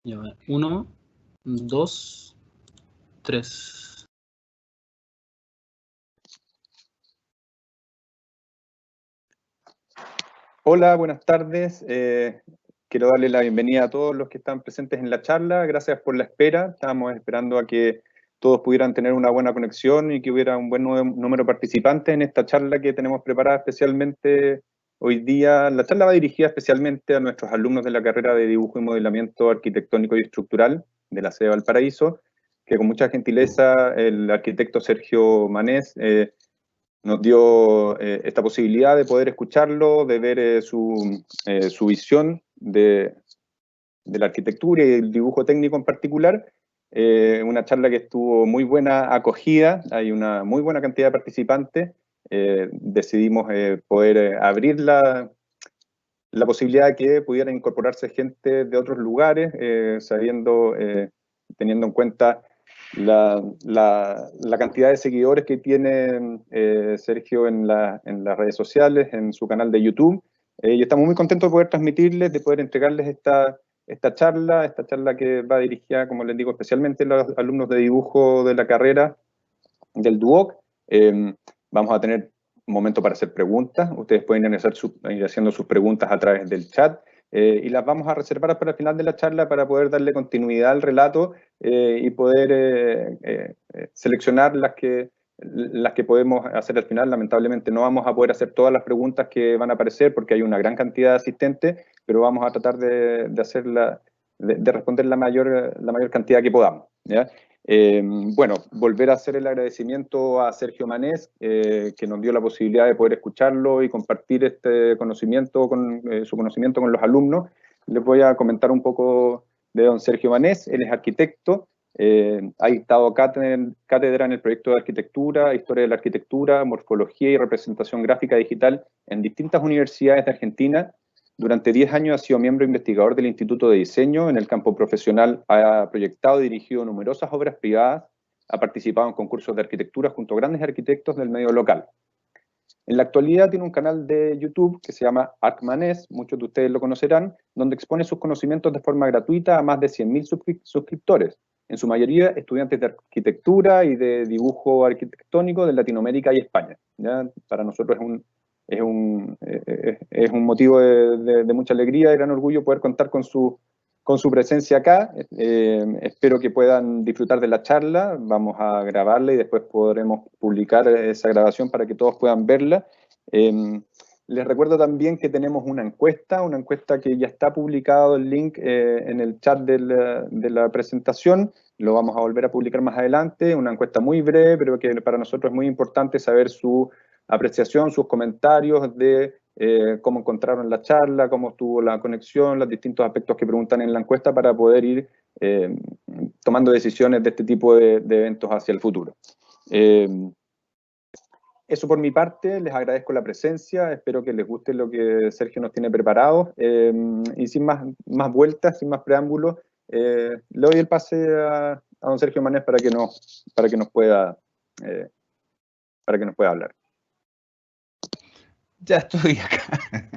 Ya va. 1, 2, 3. Hola, buenas tardes. Quiero darle la bienvenida a todos los que están presentes en la charla. Gracias por la espera. Estábamos esperando a que todos pudieran tener una buena conexión y que hubiera un buen número de participantes en esta charla que tenemos preparada especialmente hoy día. La charla va dirigida especialmente a nuestros alumnos de la carrera de Dibujo y Modelamiento Arquitectónico y Estructural de la sede de Valparaíso, que con mucha gentileza el arquitecto Sergio Manés nos dio esta posibilidad de poder escucharlo, de ver su visión de la arquitectura y el dibujo técnico en particular. Una charla que estuvo muy buena acogida, hay una muy buena cantidad de participantes. Decidimos poder abrir la posibilidad de que pudiera incorporarse gente de otros lugares, teniendo en cuenta la cantidad de seguidores que tiene Sergio en las redes sociales, en su canal de YouTube. Y estamos muy contentos de poder transmitirles, de poder entregarles esta charla que va dirigida, como les digo, especialmente a los alumnos de dibujo de la carrera del DUOC. Vamos a tener un momento para hacer preguntas. Ustedes pueden ir haciendo sus preguntas a través del chat. Y las vamos a reservar para el final de la charla para poder darle continuidad al relato y poder seleccionar las que podemos hacer al final. Lamentablemente no vamos a poder hacer todas las preguntas que van a aparecer porque hay una gran cantidad de asistentes, pero vamos a tratar de responder la mayor cantidad que podamos, ¿ya? Bueno, volver a hacer el agradecimiento a Sergio Manés, que nos dio la posibilidad de poder escucharlo y compartir este conocimiento su conocimiento con los alumnos. Les voy a comentar un poco de don Sergio Manés. Él es arquitecto, ha dictado cátedra en el proyecto de arquitectura, historia de la arquitectura, morfología y representación gráfica digital en distintas universidades de Argentina. Durante 10 años ha sido miembro investigador del Instituto de Diseño. En el campo profesional ha proyectado y dirigido numerosas obras privadas, ha participado en concursos de arquitectura junto a grandes arquitectos del medio local. En la actualidad tiene un canal de YouTube que se llama ArcManés, muchos de ustedes lo conocerán, donde expone sus conocimientos de forma gratuita a más de 100.000 suscriptores, en su mayoría estudiantes de arquitectura y de dibujo arquitectónico de Latinoamérica y España. ¿Ya? Para nosotros es un motivo de mucha alegría y gran orgullo poder contar con su presencia acá. Espero que puedan disfrutar de la charla. Vamos a grabarla y después podremos publicar esa grabación para que todos puedan verla. Les recuerdo también que tenemos una encuesta que ya está publicado el link en el chat de la presentación. Lo vamos a volver a publicar más adelante. Una encuesta muy breve, pero que para nosotros es muy importante saber su apreciación, sus comentarios de cómo encontraron la charla, cómo estuvo la conexión, los distintos aspectos que preguntan en la encuesta para poder ir tomando decisiones de este tipo de eventos hacia el futuro. Eso por mi parte, les agradezco la presencia, espero que les guste lo que Sergio nos tiene preparado y sin más vueltas, sin más preámbulos, le doy el pase a don Sergio Manés para que nos pueda hablar. Ya estoy acá.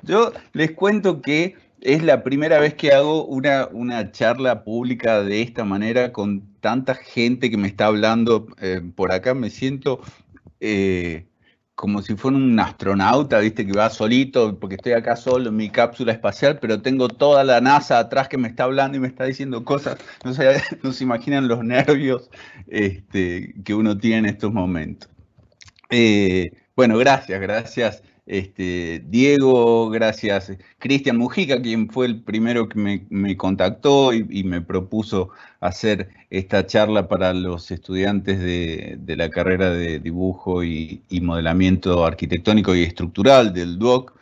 Yo les cuento que es la primera vez que hago una charla pública de esta manera con tanta gente que me está hablando por acá. Me siento como si fuera un astronauta, ¿viste? Que va solito, porque estoy acá solo en mi cápsula espacial, pero tengo toda la NASA atrás que me está hablando y me está diciendo cosas. No se imaginan los nervios que uno tiene en estos momentos. Bueno, gracias Diego, gracias Cristian Mujica, quien fue el primero que me contactó y me propuso hacer esta charla para los estudiantes de la carrera de dibujo y modelamiento arquitectónico y estructural del DUOC,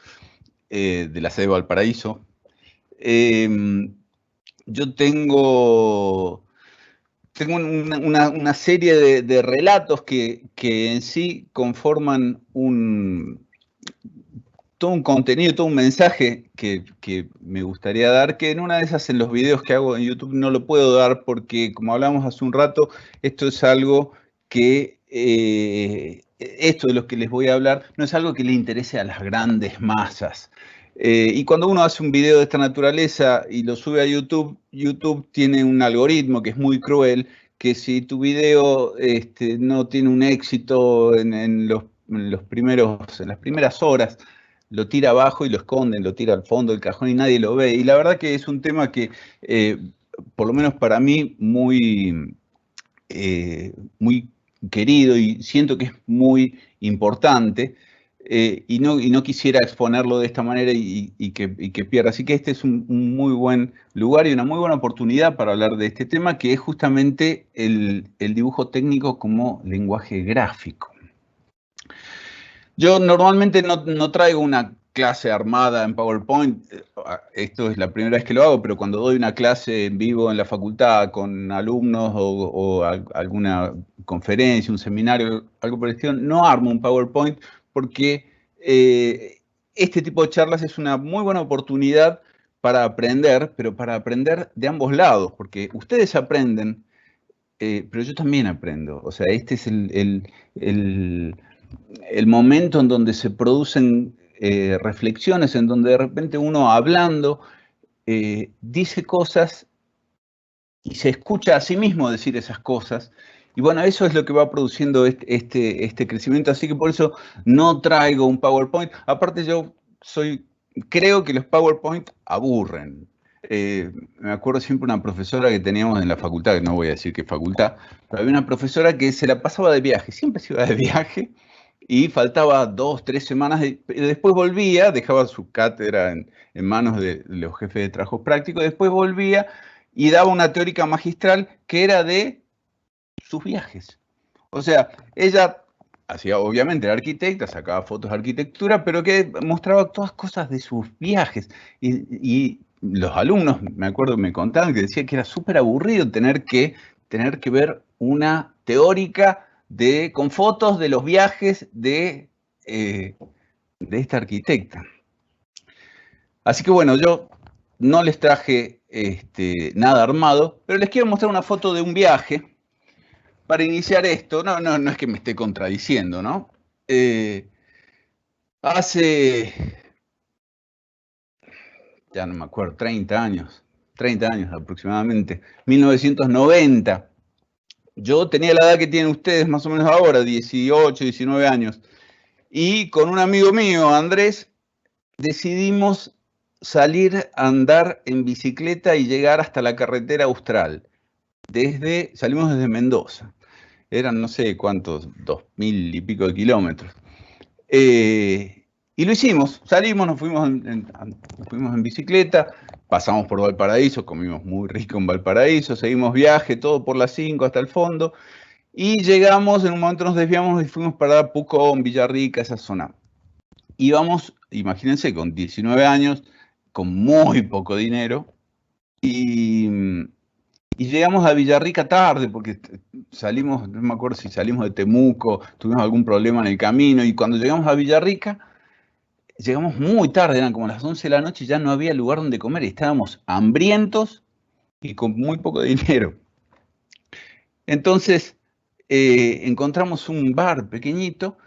de la sede de Valparaíso. Yo tengo una serie de relatos que en sí conforman todo un contenido, todo un mensaje que me gustaría dar, que en una de esas, en los videos que hago en YouTube, no lo puedo dar porque, como hablamos hace un rato, esto es algo que, esto de lo que les voy a hablar, no es algo que le interese a las grandes masas. Y cuando uno hace un video de esta naturaleza y lo sube a YouTube, YouTube tiene un algoritmo que es muy cruel, que si tu video no tiene un éxito en las primeras horas, lo tira abajo y lo esconden, lo tira al fondo del cajón y nadie lo ve. Y la verdad que es un tema que, por lo menos para mí, muy querido y siento que es muy importante. Y no quisiera exponerlo de esta manera y que pierda. Así que este es un muy buen lugar y una muy buena oportunidad para hablar de este tema, que es justamente el dibujo técnico como lenguaje gráfico. Yo normalmente no traigo una clase armada en PowerPoint. Esto es la primera vez que lo hago, pero cuando doy una clase en vivo en la facultad con alumnos o alguna conferencia, un seminario, algo por el estilo, no armo un PowerPoint, porque este tipo de charlas es una muy buena oportunidad para aprender, pero para aprender de ambos lados, porque ustedes aprenden, pero yo también aprendo. O sea, este es el momento en donde se producen reflexiones, en donde de repente uno hablando dice cosas y se escucha a sí mismo decir esas cosas. Y bueno, eso es lo que va produciendo este crecimiento, así que por eso no traigo un PowerPoint. Aparte yo creo que los PowerPoint aburren. Me acuerdo siempre una profesora que teníamos en la facultad, que no voy a decir qué facultad, pero había una profesora que se la pasaba de viaje, siempre se iba de viaje y faltaba 2, 3 semanas, después volvía, dejaba su cátedra en manos de los jefes de trabajos prácticos, después volvía y daba una teórica magistral que era de sus viajes. O sea, ella hacía, obviamente, era arquitecta, sacaba fotos de arquitectura, pero que mostraba todas cosas de sus viajes. Y los alumnos, me acuerdo, me contaban que decía que era súper aburrido tener que ver una teórica con fotos de los viajes de esta arquitecta. Así que bueno, yo no les traje nada armado, pero les quiero mostrar una foto de un viaje. Para iniciar esto, no es que me esté contradiciendo, ¿no? Hace, ya no me acuerdo, 30 años aproximadamente, 1990. Yo tenía la edad que tienen ustedes más o menos ahora, 18, 19 años. Y con un amigo mío, Andrés, decidimos salir a andar en bicicleta y llegar hasta la carretera austral. Salimos desde Mendoza. Eran no sé cuántos, 2000 y pico de kilómetros. Y lo hicimos, salimos, nos fuimos en bicicleta, pasamos por Valparaíso, comimos muy rico en Valparaíso, seguimos viaje, todo por las 5 hasta el fondo, y llegamos, en un momento nos desviamos y fuimos para Pucón, Villarrica, esa zona. Íbamos, imagínense, con 19 años, con muy poco dinero, y llegamos a Villarrica tarde, porque salimos, no me acuerdo si salimos de Temuco, tuvimos algún problema en el camino, y cuando llegamos a Villarrica, llegamos muy tarde, eran como las 11 de la noche y ya no había lugar donde comer, y estábamos hambrientos y con muy poco dinero. Entonces, encontramos un bar pequeñito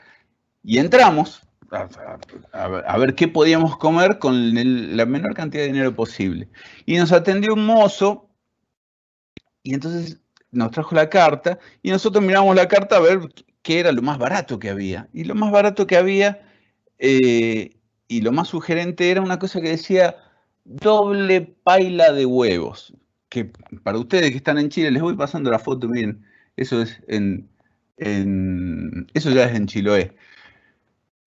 y entramos a ver qué podíamos comer con la menor cantidad de dinero posible. Y nos atendió un mozo, y entonces nos trajo la carta, y nosotros miramos la carta a ver qué era lo más barato que había. Y lo más barato que había, y lo más sugerente, era una cosa que decía doble paila de huevos. Que para ustedes que están en Chile, les voy pasando la foto, miren, eso es eso ya es en Chiloé.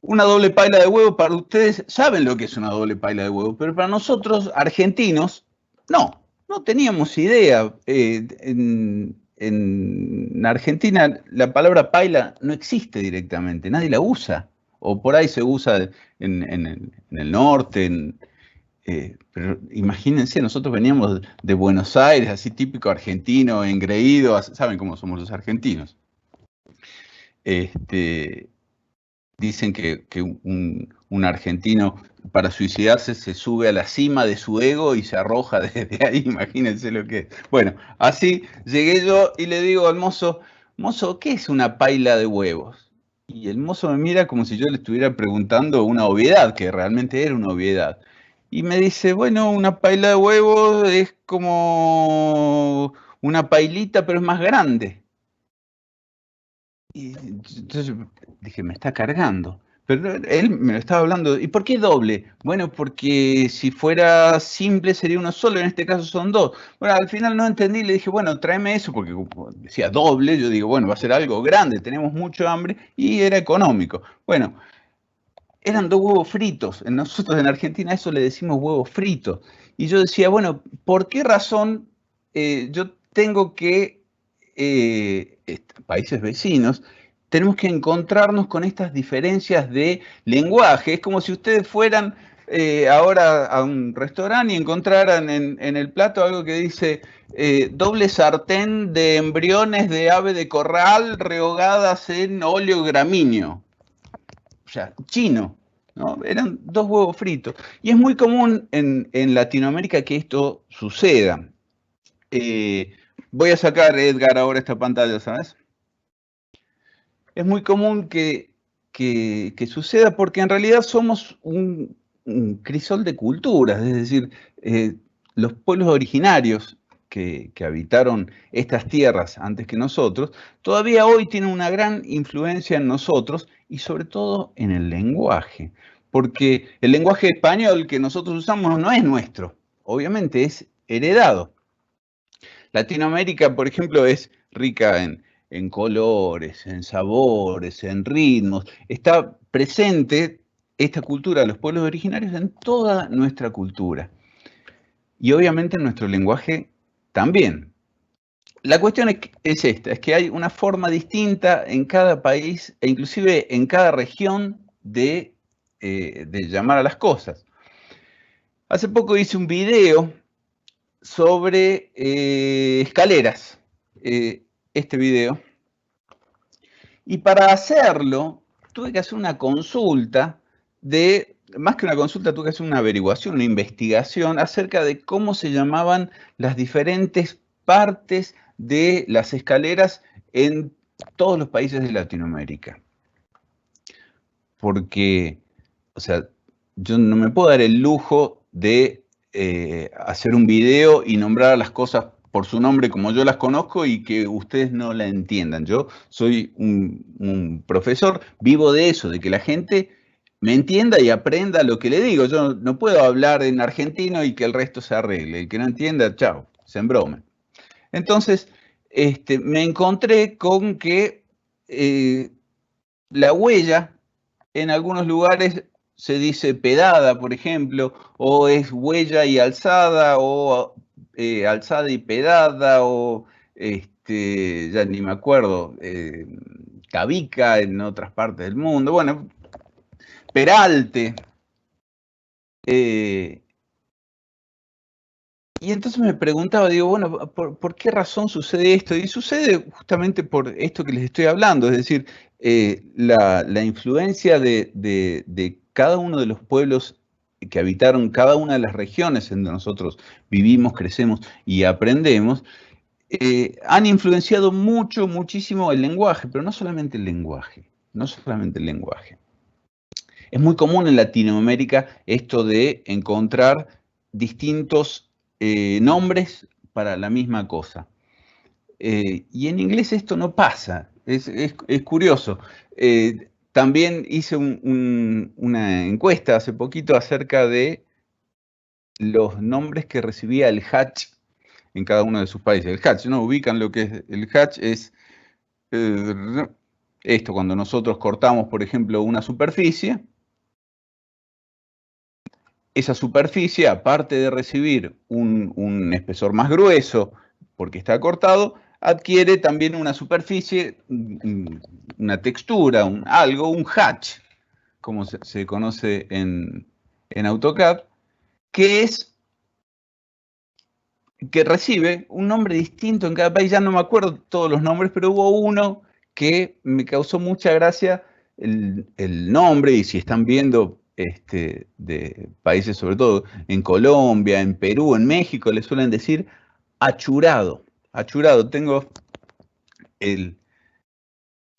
Una doble paila de huevo, para ustedes saben lo que es una doble paila de huevo, pero para nosotros, argentinos, no teníamos idea. En Argentina la palabra paila no existe directamente, nadie la usa, o por ahí se usa en el norte, pero imagínense, nosotros veníamos de Buenos Aires, así típico argentino, engreído, saben cómo somos los argentinos. Dicen que un argentino para suicidarse se sube a la cima de su ego y se arroja desde ahí, imagínense lo que es. Bueno, así llegué yo y le digo al mozo, ¿qué es una paila de huevos? Y el mozo me mira como si yo le estuviera preguntando una obviedad, que realmente era una obviedad. Y me dice, bueno, una paila de huevos es como una pailita, pero es más grande. Y entonces dije, me está cargando. Pero él me lo estaba hablando. ¿Y por qué doble? Bueno, porque si fuera simple sería uno solo, en este caso son dos. Bueno, al final no entendí, le dije, bueno, tráeme eso, porque como decía doble, yo digo, bueno, va a ser algo grande, tenemos mucho hambre y era económico. Bueno, eran 2 huevos fritos. Nosotros en Argentina a eso le decimos huevos fritos. Y yo decía, bueno, ¿por qué razón yo tengo que, países vecinos, tenemos que encontrarnos con estas diferencias de lenguaje? Es como si ustedes fueran ahora a un restaurante y encontraran en el plato algo que dice doble sartén de embriones de ave de corral rehogadas en óleo gramíneo. O sea, chino, ¿no? Eran 2 huevos fritos. Y es muy común en Latinoamérica que esto suceda. Voy a sacar, Edgar, ahora esta pantalla, ¿sabes? Es muy común que suceda porque en realidad somos un crisol de culturas, es decir, los pueblos originarios que habitaron estas tierras antes que nosotros, todavía hoy tienen una gran influencia en nosotros y sobre todo en el lenguaje, porque el lenguaje español que nosotros usamos no es nuestro, obviamente es heredado. Latinoamérica, por ejemplo, es rica en colores, en sabores, en ritmos. Está presente esta cultura de los pueblos originarios en toda nuestra cultura. Y obviamente en nuestro lenguaje también. La cuestión es esta, es que hay una forma distinta en cada país e inclusive en cada región de llamar a las cosas. Hace poco hice un video sobre escaleras, este video. Y para hacerlo, tuve que hacer una consulta más que una consulta, tuve que hacer una averiguación, una investigación acerca de cómo se llamaban las diferentes partes de las escaleras en todos los países de Latinoamérica. Porque, o sea, yo no me puedo dar el lujo de hacer un video y nombrar a las cosas por su nombre como yo las conozco y que ustedes no la entiendan. Yo soy un profesor, vivo de eso, de que la gente me entienda y aprenda lo que le digo. Yo no puedo hablar en argentino y que el resto se arregle. El que no entienda, chao, se embrome. Entonces, me encontré con que la huella en algunos lugares se dice pedada, por ejemplo, o es huella y alzada, o alzada y pedada, o ya ni me acuerdo, cabica en otras partes del mundo. Bueno, peralte. Y entonces me preguntaba, digo, bueno, ¿por qué razón sucede esto? Y sucede justamente por esto que les estoy hablando, es decir, la influencia de cada uno de los pueblos que habitaron cada una de las regiones en donde nosotros vivimos, crecemos y aprendemos, han influenciado muchísimo el lenguaje, pero no solamente el lenguaje, no solamente el lenguaje. Es muy común en Latinoamérica esto de encontrar distintos nombres para la misma cosa. Y en inglés esto no pasa, es curioso. También hice una encuesta hace poquito acerca de los nombres que recibía el Hutch en cada uno de sus países. El Hutch, ¿no? Ubican lo que es el Hutch, es esto, cuando nosotros cortamos, por ejemplo, una superficie. Esa superficie, aparte de recibir un espesor más grueso, porque está cortado, adquiere también una superficie, una textura, un hatch, como se conoce en AutoCAD, que recibe un nombre distinto en cada país. Ya no me acuerdo todos los nombres, pero hubo uno que me causó mucha gracia el nombre, y si están viendo de países, sobre todo en Colombia, en Perú, en México, le suelen decir achurado. Achurado, tengo el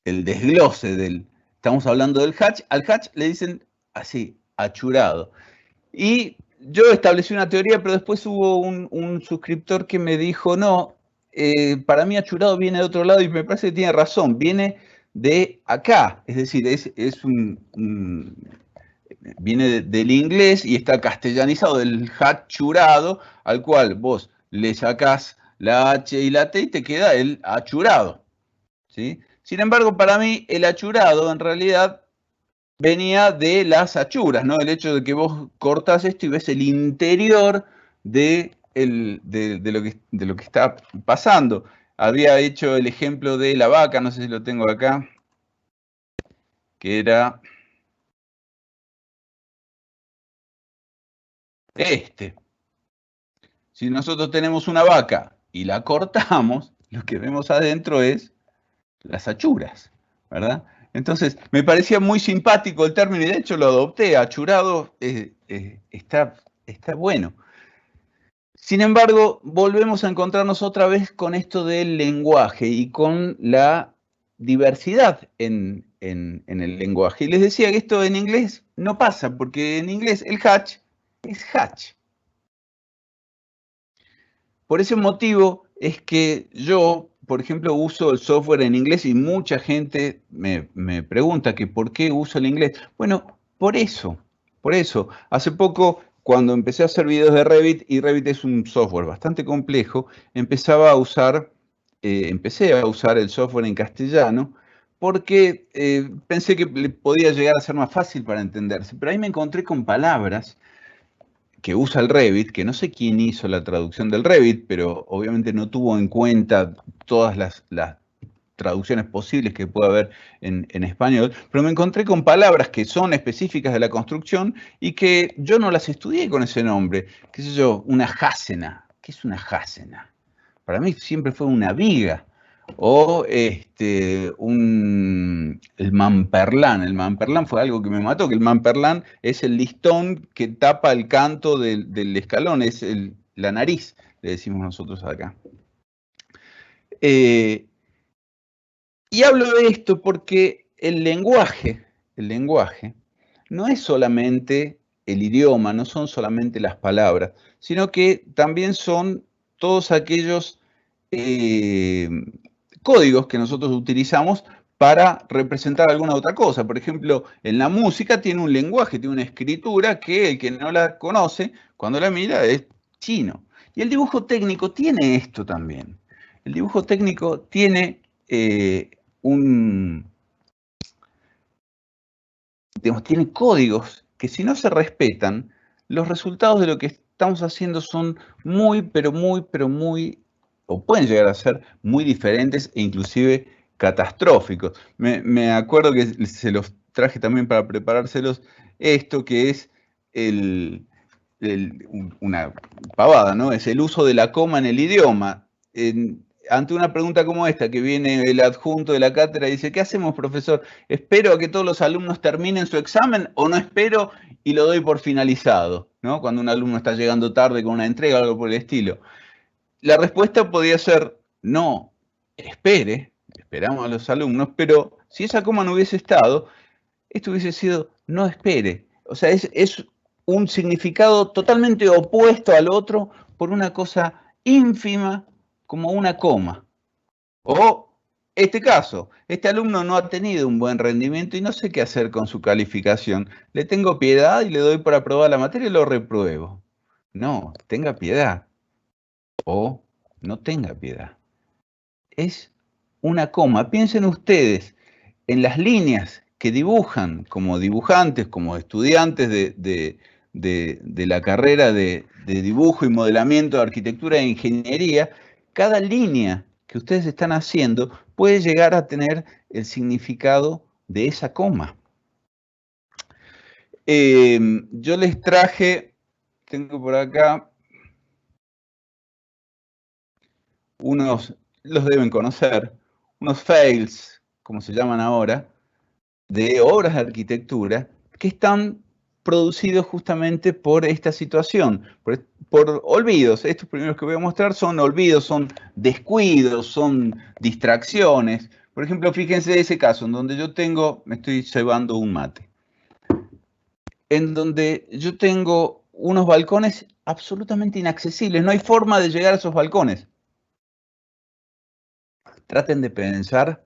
desglose estamos hablando del hatch, al hatch le dicen así, achurado. Y yo establecí una teoría, pero después hubo un suscriptor que me dijo, no, para mí achurado viene de otro lado y me parece que tiene razón, viene de acá, es decir, viene del inglés y está castellanizado del hachurado, al cual vos le sacás la H y la T y te queda el achurado, ¿sí? Sin embargo, para mí el achurado en realidad venía de las achuras, ¿no? El hecho de que vos cortás esto y ves el interior de lo que está pasando. Había hecho el ejemplo de la vaca, no sé si lo tengo acá, que era este. Si nosotros tenemos una vaca y la cortamos, lo que vemos adentro es las achuras, ¿verdad? Entonces, me parecía muy simpático el término y de hecho lo adopté, achurado, está bueno. Sin embargo, volvemos a encontrarnos otra vez con esto del lenguaje y con la diversidad en el lenguaje. Y les decía que esto en inglés no pasa, porque en inglés el hatch es hatch. Por ese motivo es que yo, por ejemplo, uso el software en inglés y mucha gente me pregunta que por qué uso el inglés. Bueno, por eso. Hace poco, cuando empecé a hacer videos de Revit, y Revit es un software bastante complejo, empecé a usar el software en castellano porque pensé que podía llegar a ser más fácil para entenderse. Pero ahí me encontré con palabras que usa el Revit, que no sé quién hizo la traducción del Revit, pero obviamente no tuvo en cuenta todas las traducciones posibles que puede haber en español, pero me encontré con palabras que son específicas de la construcción y que yo no las estudié con ese nombre. ¿Qué sé yo? Una jásena. ¿Qué es una jásena? Para mí siempre fue una viga. O el mamperlán. El mamperlán fue algo que me mató, que el mamperlán es el listón que tapa el canto del escalón, es la nariz, le decimos nosotros acá. Y hablo de esto porque el lenguaje no es solamente el idioma, no son solamente las palabras, sino que también son todos aquellos códigos que nosotros utilizamos para representar alguna otra cosa. Por ejemplo, en la música tiene un lenguaje, tiene una escritura que el que no la conoce, cuando la mira, es chino. Y el dibujo técnico tiene esto también. El dibujo técnico tiene tiene códigos que si no se respetan, los resultados de lo que estamos haciendo son muy, o pueden llegar a ser muy diferentes e inclusive catastróficos. Me acuerdo que se los traje también para preparárselos, esto que es una pavada, ¿no? Es el uso de la coma en el idioma. Ante una pregunta como esta, que viene el adjunto de la cátedra y dice, ¿qué hacemos, profesor? ¿Espero a que todos los alumnos terminen su examen o no espero y lo doy por finalizado? ¿No? Cuando un alumno está llegando tarde con una entrega o algo por el estilo. La respuesta podría ser, no, esperamos a los alumnos, pero si esa coma no hubiese estado, esto hubiese sido, no espere. O sea, es un significado totalmente opuesto al otro por una cosa ínfima como una coma. O este caso, este alumno no ha tenido un buen rendimiento y no sé qué hacer con su calificación. Le tengo piedad y le doy por aprobar la materia y lo repruebo. No, tenga piedad. O no tenga piedad. Es una coma. Piensen ustedes en las líneas que dibujan como dibujantes, como estudiantes de la carrera de dibujo y modelamiento de arquitectura e ingeniería. Cada línea que ustedes están haciendo puede llegar a tener el significado de esa coma. Yo les traje, tengo por acá unos, los deben conocer, unos fails, como se llaman ahora, de obras de arquitectura que están producidos justamente por esta situación, por olvidos. Estos primeros que voy a mostrar son olvidos, son descuidos, son distracciones. Por ejemplo, fíjense ese caso en donde me estoy cebando un mate, en donde yo tengo unos balcones absolutamente inaccesibles. No hay forma de llegar a esos balcones. Traten de pensar,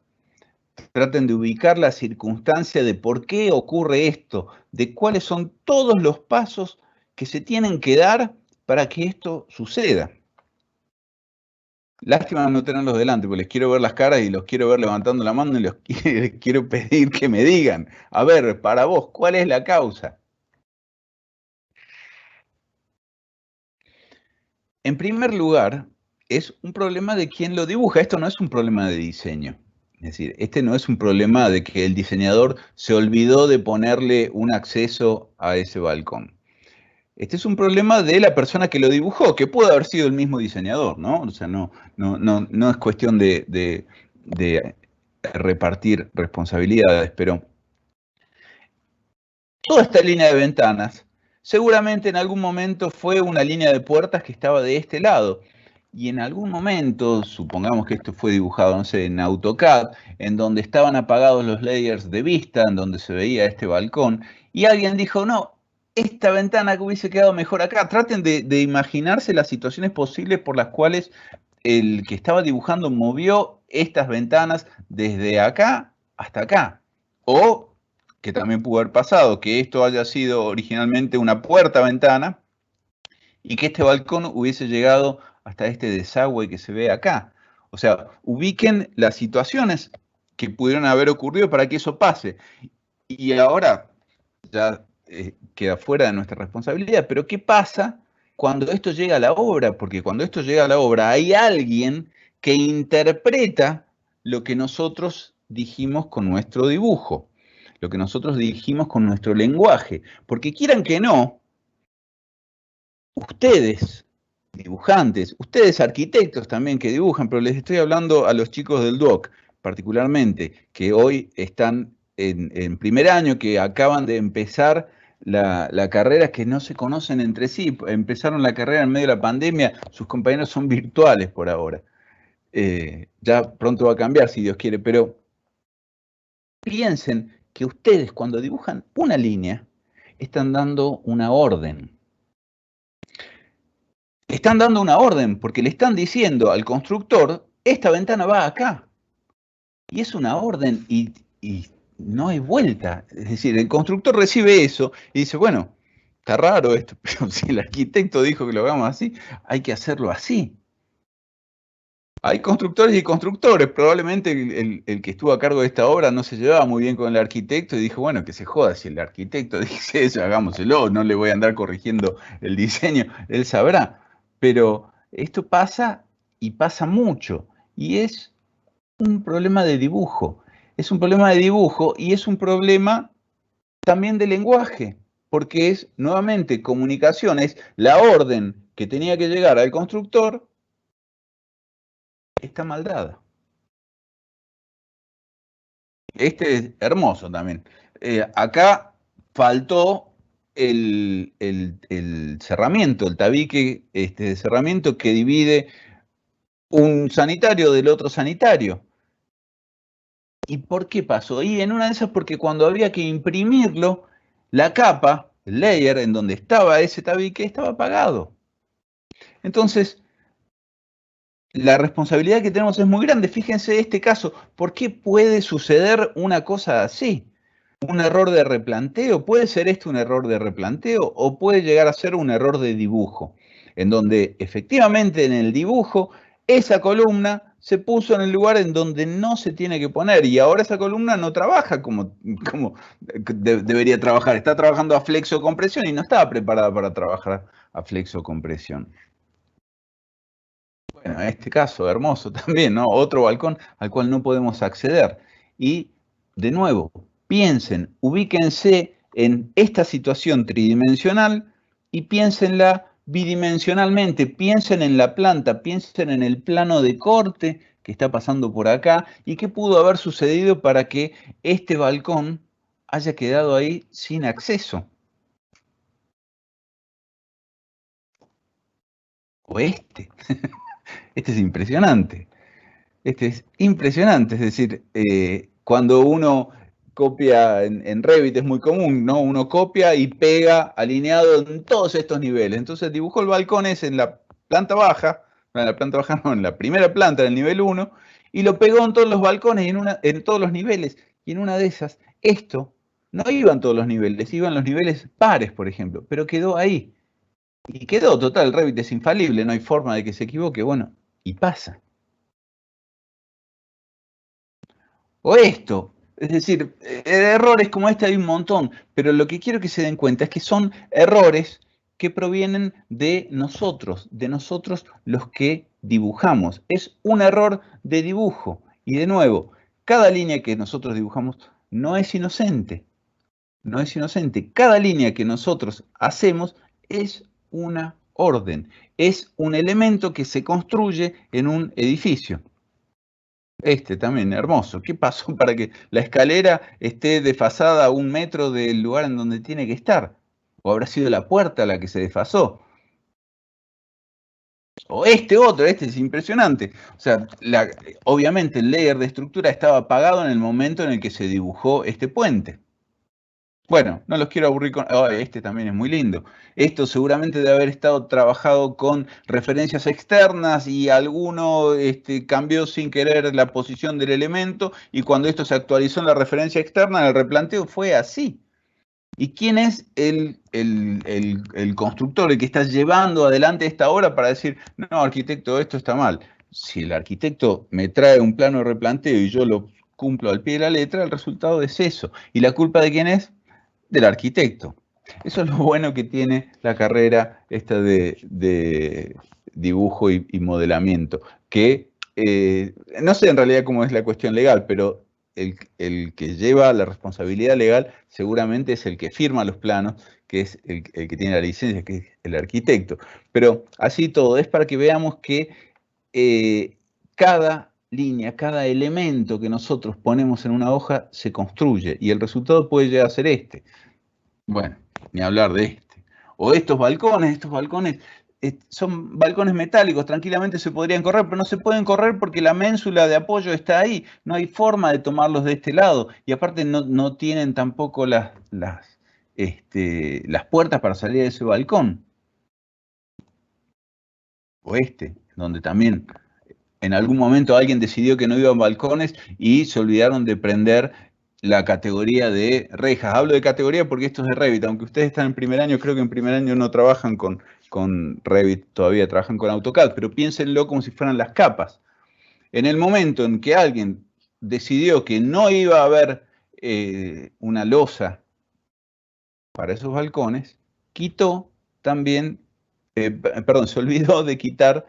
traten de ubicar la circunstancia de por qué ocurre esto, de cuáles son todos los pasos que se tienen que dar para que esto suceda. Lástima no tenerlos delante, porque les quiero ver las caras y los quiero ver levantando la mano y les quiero pedir que me digan, a ver, para vos, ¿cuál es la causa? En primer lugar, es un problema de quién lo dibuja. Esto no es un problema de diseño. Es decir, este no es un problema de que el diseñador se olvidó de ponerle un acceso a ese balcón. Este es un problema de la persona que lo dibujó, que puede haber sido el mismo diseñador, ¿no? O sea, no es cuestión de repartir responsabilidades, pero toda esta línea de ventanas seguramente en algún momento fue una línea de puertas que estaba de este lado. Y en algún momento, supongamos que esto fue dibujado, no sé, en AutoCAD, en donde estaban apagados los layers de vista, en donde se veía este balcón, y alguien dijo, no, esta ventana que hubiese quedado mejor acá. Traten de imaginarse las situaciones posibles por las cuales el que estaba dibujando movió estas ventanas desde acá hasta acá. O, que también pudo haber pasado, que esto haya sido originalmente una puerta-ventana y que este balcón hubiese llegado hasta este desagüe que se ve acá. O sea, ubiquen las situaciones que pudieron haber ocurrido para que eso pase. Y ahora ya queda fuera de nuestra responsabilidad, pero ¿qué pasa cuando esto llega a la obra? Porque cuando esto llega a la obra hay alguien que interpreta lo que nosotros dijimos con nuestro dibujo, lo que nosotros dijimos con nuestro lenguaje. Porque quieran que no, ustedes, dibujantes, ustedes arquitectos también que dibujan, pero les estoy hablando a los chicos del DUOC, particularmente, que hoy están en primer año, que acaban de empezar la carrera, que no se conocen entre sí, empezaron la carrera en medio de la pandemia, sus compañeros son virtuales por ahora. Ya pronto va a cambiar, si Dios quiere, pero piensen que ustedes cuando dibujan una línea, están dando una orden. Están dando una orden porque le están diciendo al constructor, esta ventana va acá. Y es una orden y no hay vuelta. Es decir, el constructor recibe eso y dice, bueno, está raro esto, pero si el arquitecto dijo que lo hagamos así, hay que hacerlo así. Hay constructores y constructores. Probablemente el que estuvo a cargo de esta obra no se llevaba muy bien con el arquitecto y dijo, bueno, que se joda, si el arquitecto dice eso, hagámoselo, no le voy a andar corrigiendo el diseño, él sabrá. Pero esto pasa y pasa mucho, y es un problema de dibujo. Es un problema de dibujo y es un problema también de lenguaje, porque es nuevamente comunicación, es la orden que tenía que llegar al constructor, está mal dada. Este es hermoso también. Acá faltó el cerramiento, el tabique de cerramiento que divide un sanitario del otro sanitario. ¿Y por qué pasó? Y en una de esas porque cuando había que imprimirlo, la capa, el layer en donde estaba ese tabique, estaba apagado. Entonces, la responsabilidad que tenemos es muy grande. Fíjense este caso, ¿por qué puede suceder una cosa así? ¿Un error de replanteo? ¿Puede ser esto un error de replanteo o puede llegar a ser un error de dibujo? En donde efectivamente en el dibujo esa columna se puso en el lugar en donde no se tiene que poner y ahora esa columna no trabaja como debería trabajar. Está trabajando a flexocompresión y no estaba preparada para trabajar a flexocompresión. Bueno, en este caso, hermoso también, ¿no? Otro balcón al cual no podemos acceder. Y, de nuevo, piensen, ubíquense en esta situación tridimensional y piénsenla bidimensionalmente. Piensen en la planta, piensen en el plano de corte que está pasando por acá y qué pudo haber sucedido para que este balcón haya quedado ahí sin acceso. O este. Este es impresionante. Este es impresionante, es decir, cuando uno copia en Revit es muy común, ¿no? Uno copia y pega alineado en todos estos niveles. Entonces dibujó el balcón ese en la planta baja, no, en la planta baja no, en la primera planta del nivel 1, y lo pegó en todos los balcones y en todos los niveles. Y en una de esas, esto no iban todos los niveles, iban los niveles pares, por ejemplo, pero quedó ahí. Y quedó, total, el Revit es infalible, no hay forma de que se equivoque, bueno, y pasa. O esto, es decir, errores como este hay un montón, pero lo que quiero que se den cuenta es que son errores que provienen de nosotros los que dibujamos. Es un error de dibujo. Y de nuevo, cada línea que nosotros dibujamos no es inocente. No es inocente. Cada línea que nosotros hacemos es una orden. Es un elemento que se construye en un edificio. Este también, hermoso. ¿Qué pasó para que la escalera esté desfasada a 1 metro del lugar en donde tiene que estar? ¿O habrá sido la puerta la que se desfasó? O este es impresionante. O sea, obviamente el layer de estructura estaba apagado en el momento en el que se dibujó este puente. Bueno, no los quiero aburrir con... Oh, este también es muy lindo. Esto seguramente debe haber estado trabajado con referencias externas y alguno cambió sin querer la posición del elemento y cuando esto se actualizó en la referencia externa, el replanteo fue así. ¿Y quién es el constructor, el que está llevando adelante esta obra para decir, no, arquitecto, esto está mal? Si el arquitecto me trae un plano de replanteo y yo lo cumplo al pie de la letra, el resultado es eso. ¿Y la culpa de quién es? Del arquitecto. Eso es lo bueno que tiene la carrera esta de dibujo y modelamiento, que no sé en realidad cómo es la cuestión legal, pero el que lleva la responsabilidad legal seguramente es el que firma los planos, que es el que tiene la licencia, que es el arquitecto. Pero así todo, es para que veamos que cada línea, cada elemento que nosotros ponemos en una hoja se construye y el resultado puede llegar a ser este. Bueno, ni hablar de este. O estos balcones son balcones metálicos, tranquilamente se podrían correr, pero no se pueden correr porque la ménsula de apoyo está ahí, no hay forma de tomarlos de este lado, y aparte no tienen tampoco las puertas para salir de ese balcón. O donde también en algún momento alguien decidió que no iban balcones y se olvidaron de prender la categoría de rejas. Hablo de categoría porque esto es de Revit, aunque ustedes están en primer año, creo que en primer año no trabajan con Revit, todavía trabajan con AutoCAD, pero piénsenlo como si fueran las capas. En el momento en que alguien decidió que no iba a haber una losa para esos balcones, quitó también, se olvidó de quitar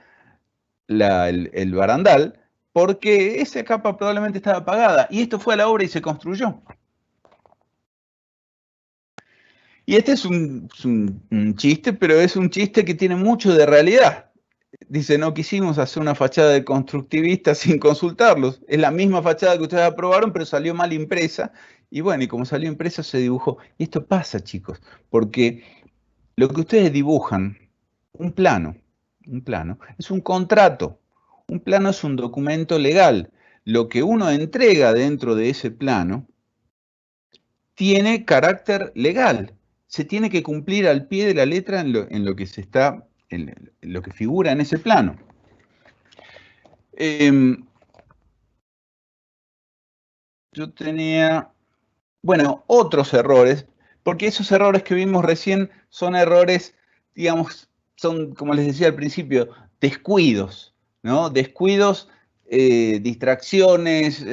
el barandal, porque esa capa probablemente estaba apagada. Y esto fue a la obra y se construyó. Y este es un chiste, pero es un chiste que tiene mucho de realidad. Dice, no quisimos hacer una fachada de constructivista sin consultarlos. Es la misma fachada que ustedes aprobaron, pero salió mal impresa. Y bueno, y como salió impresa se dibujó. Y esto pasa, chicos, porque lo que ustedes dibujan, un plano, es un contrato. Un plano es un documento legal. Lo que uno entrega dentro de ese plano tiene carácter legal. Se tiene que cumplir al pie de la letra en lo que figura en ese plano. Yo tenía, bueno, otros errores, porque esos errores que vimos recién son errores, digamos, son, como les decía al principio, descuidos, ¿no? Descuidos, distracciones,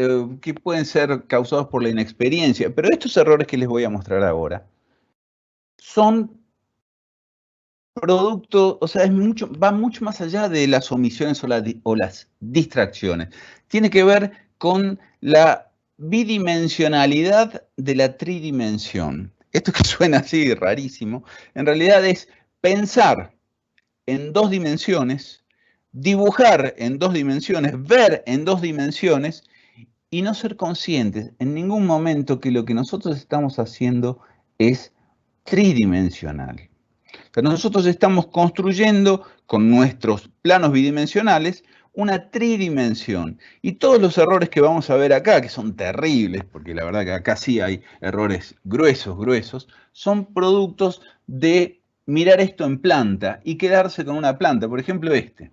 que pueden ser causados por la inexperiencia. Pero estos errores que les voy a mostrar ahora son producto, o sea, va mucho más allá de las omisiones o las distracciones. Tiene que ver con la bidimensionalidad de la tridimensión. Esto que suena así rarísimo, en realidad es pensar en 2 dimensiones, dibujar en 2 dimensiones, ver en 2 dimensiones y no ser conscientes en ningún momento que lo que nosotros estamos haciendo es tridimensional. O sea, nosotros estamos construyendo con nuestros planos bidimensionales una tridimensión. Y todos los errores que vamos a ver acá, que son terribles, porque la verdad que acá sí hay errores gruesos, son productos de mirar esto en planta y quedarse con una planta. Por ejemplo, este.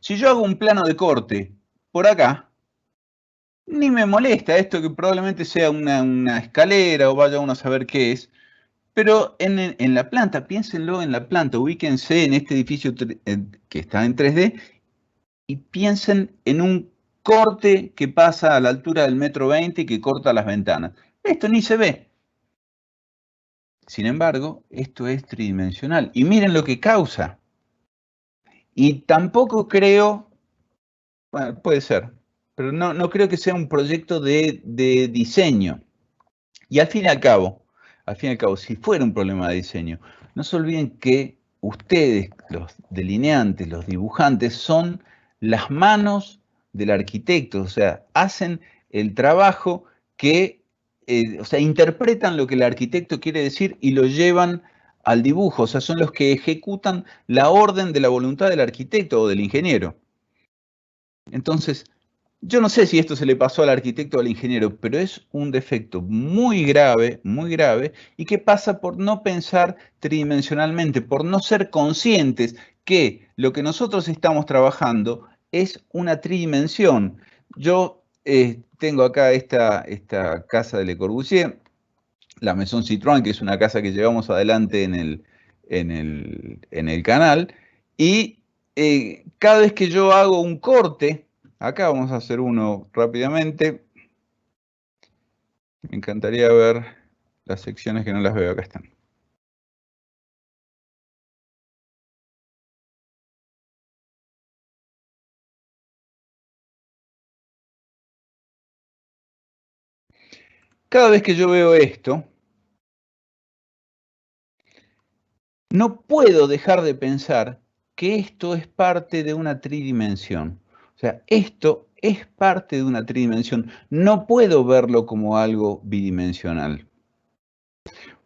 Si yo hago un plano de corte por acá, ni me molesta esto que probablemente sea una escalera o vaya uno a saber qué es. Pero en la planta, piénsenlo en la planta, ubíquense en este edificio que está en 3D y piensen en un corte que pasa a la altura del 1,20 m y que corta las ventanas. Esto ni se ve. Sin embargo, esto es tridimensional. Y miren lo que causa. Y tampoco creo, bueno, puede ser, pero no creo que sea un proyecto de diseño. Y al fin y al cabo, si fuera un problema de diseño, no se olviden que ustedes, los delineantes, los dibujantes, son las manos del arquitecto, o sea, hacen el trabajo que, o sea, interpretan lo que el arquitecto quiere decir y lo llevan al dibujo, o sea, son los que ejecutan la orden de la voluntad del arquitecto o del ingeniero. Entonces, yo no sé si esto se le pasó al arquitecto o al ingeniero, pero es un defecto muy grave, y que pasa por no pensar tridimensionalmente, por no ser conscientes que lo que nosotros estamos trabajando es una tridimensión. Yo tengo acá esta casa de Le Corbusier, la Maison Citroën, que es una casa que llevamos adelante en el canal, y cada vez que yo hago un corte, acá vamos a hacer uno rápidamente. Me encantaría ver las secciones que no las veo, acá están. Cada vez que yo veo esto, no puedo dejar de pensar que esto es parte de una tridimensión. O sea, esto es parte de una tridimensión. No puedo verlo como algo bidimensional.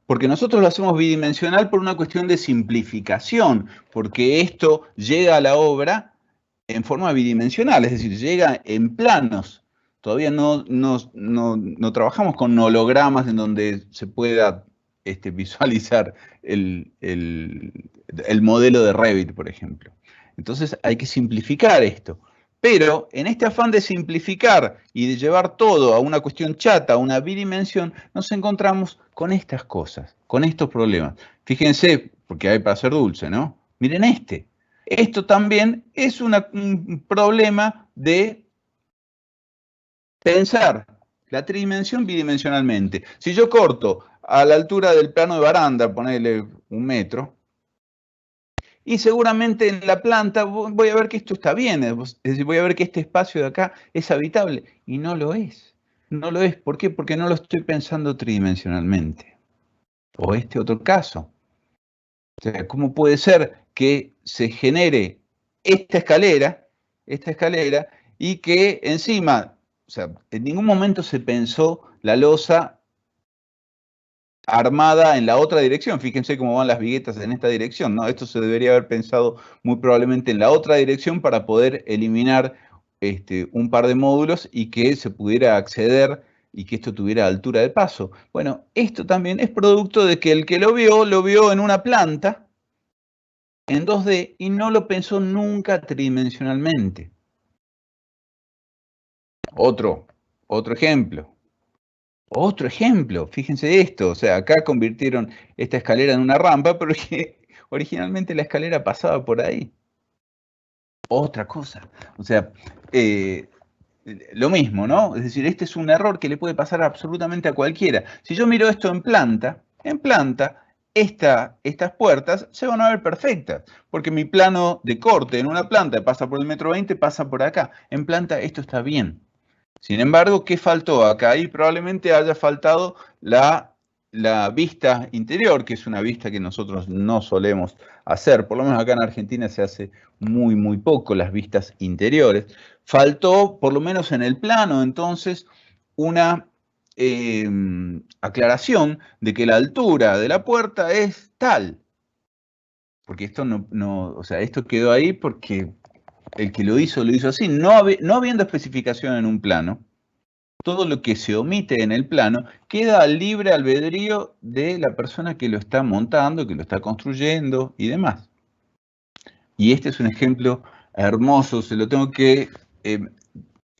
Porque nosotros lo hacemos bidimensional por una cuestión de simplificación, porque esto llega a la obra en forma bidimensional, es decir, llega en planos. Todavía no trabajamos con hologramas en donde se pueda visualizar el modelo de Revit, por ejemplo. Entonces hay que simplificar esto. Pero en este afán de simplificar y de llevar todo a una cuestión chata, a una bidimensión, nos encontramos con estas cosas, con estos problemas. Fíjense, porque hay para hacer dulce, ¿no? Miren este. Esto también es un problema de pensar la tridimensión bidimensionalmente. Si yo corto a la altura del plano de baranda, ponerle 1 metro, y seguramente en la planta voy a ver que esto está bien, es decir, voy a ver que este espacio de acá es habitable, y no lo es. No lo es. ¿Por qué? Porque no lo estoy pensando tridimensionalmente. O este otro caso. O sea, ¿cómo puede ser que se genere esta escalera, y que encima, o sea, en ningún momento se pensó la losa armada en la otra dirección? Fíjense cómo van las viguetas en esta dirección, ¿no? Esto se debería haber pensado muy probablemente en la otra dirección para poder eliminar un par de módulos y que se pudiera acceder y que esto tuviera altura de paso. Bueno, esto también es producto de que el que lo vio en una planta, en 2D, y no lo pensó nunca tridimensionalmente. Otro ejemplo. Otro ejemplo, fíjense esto, o sea, acá convirtieron esta escalera en una rampa, pero que originalmente la escalera pasaba por ahí. Otra cosa, o sea, lo mismo, ¿no? Es decir, este es un error que le puede pasar absolutamente a cualquiera. Si yo miro esto en planta, estas puertas se van a ver perfectas, porque mi plano de corte en una planta pasa por el 1,20 m, pasa por acá. En planta esto está bien. Sin embargo, ¿qué faltó acá? Ahí probablemente haya faltado la vista interior, que es una vista que nosotros no solemos hacer. Por lo menos acá en Argentina se hace muy poco las vistas interiores. Faltó, por lo menos en el plano, entonces, una aclaración de que la altura de la puerta es tal. Porque esto o sea, esto quedó ahí porque el que lo hizo así, no habiendo especificación en un plano. Todo lo que se omite en el plano queda al libre albedrío de la persona que lo está montando, que lo está construyendo y demás. Y este es un ejemplo hermoso, se lo tengo que...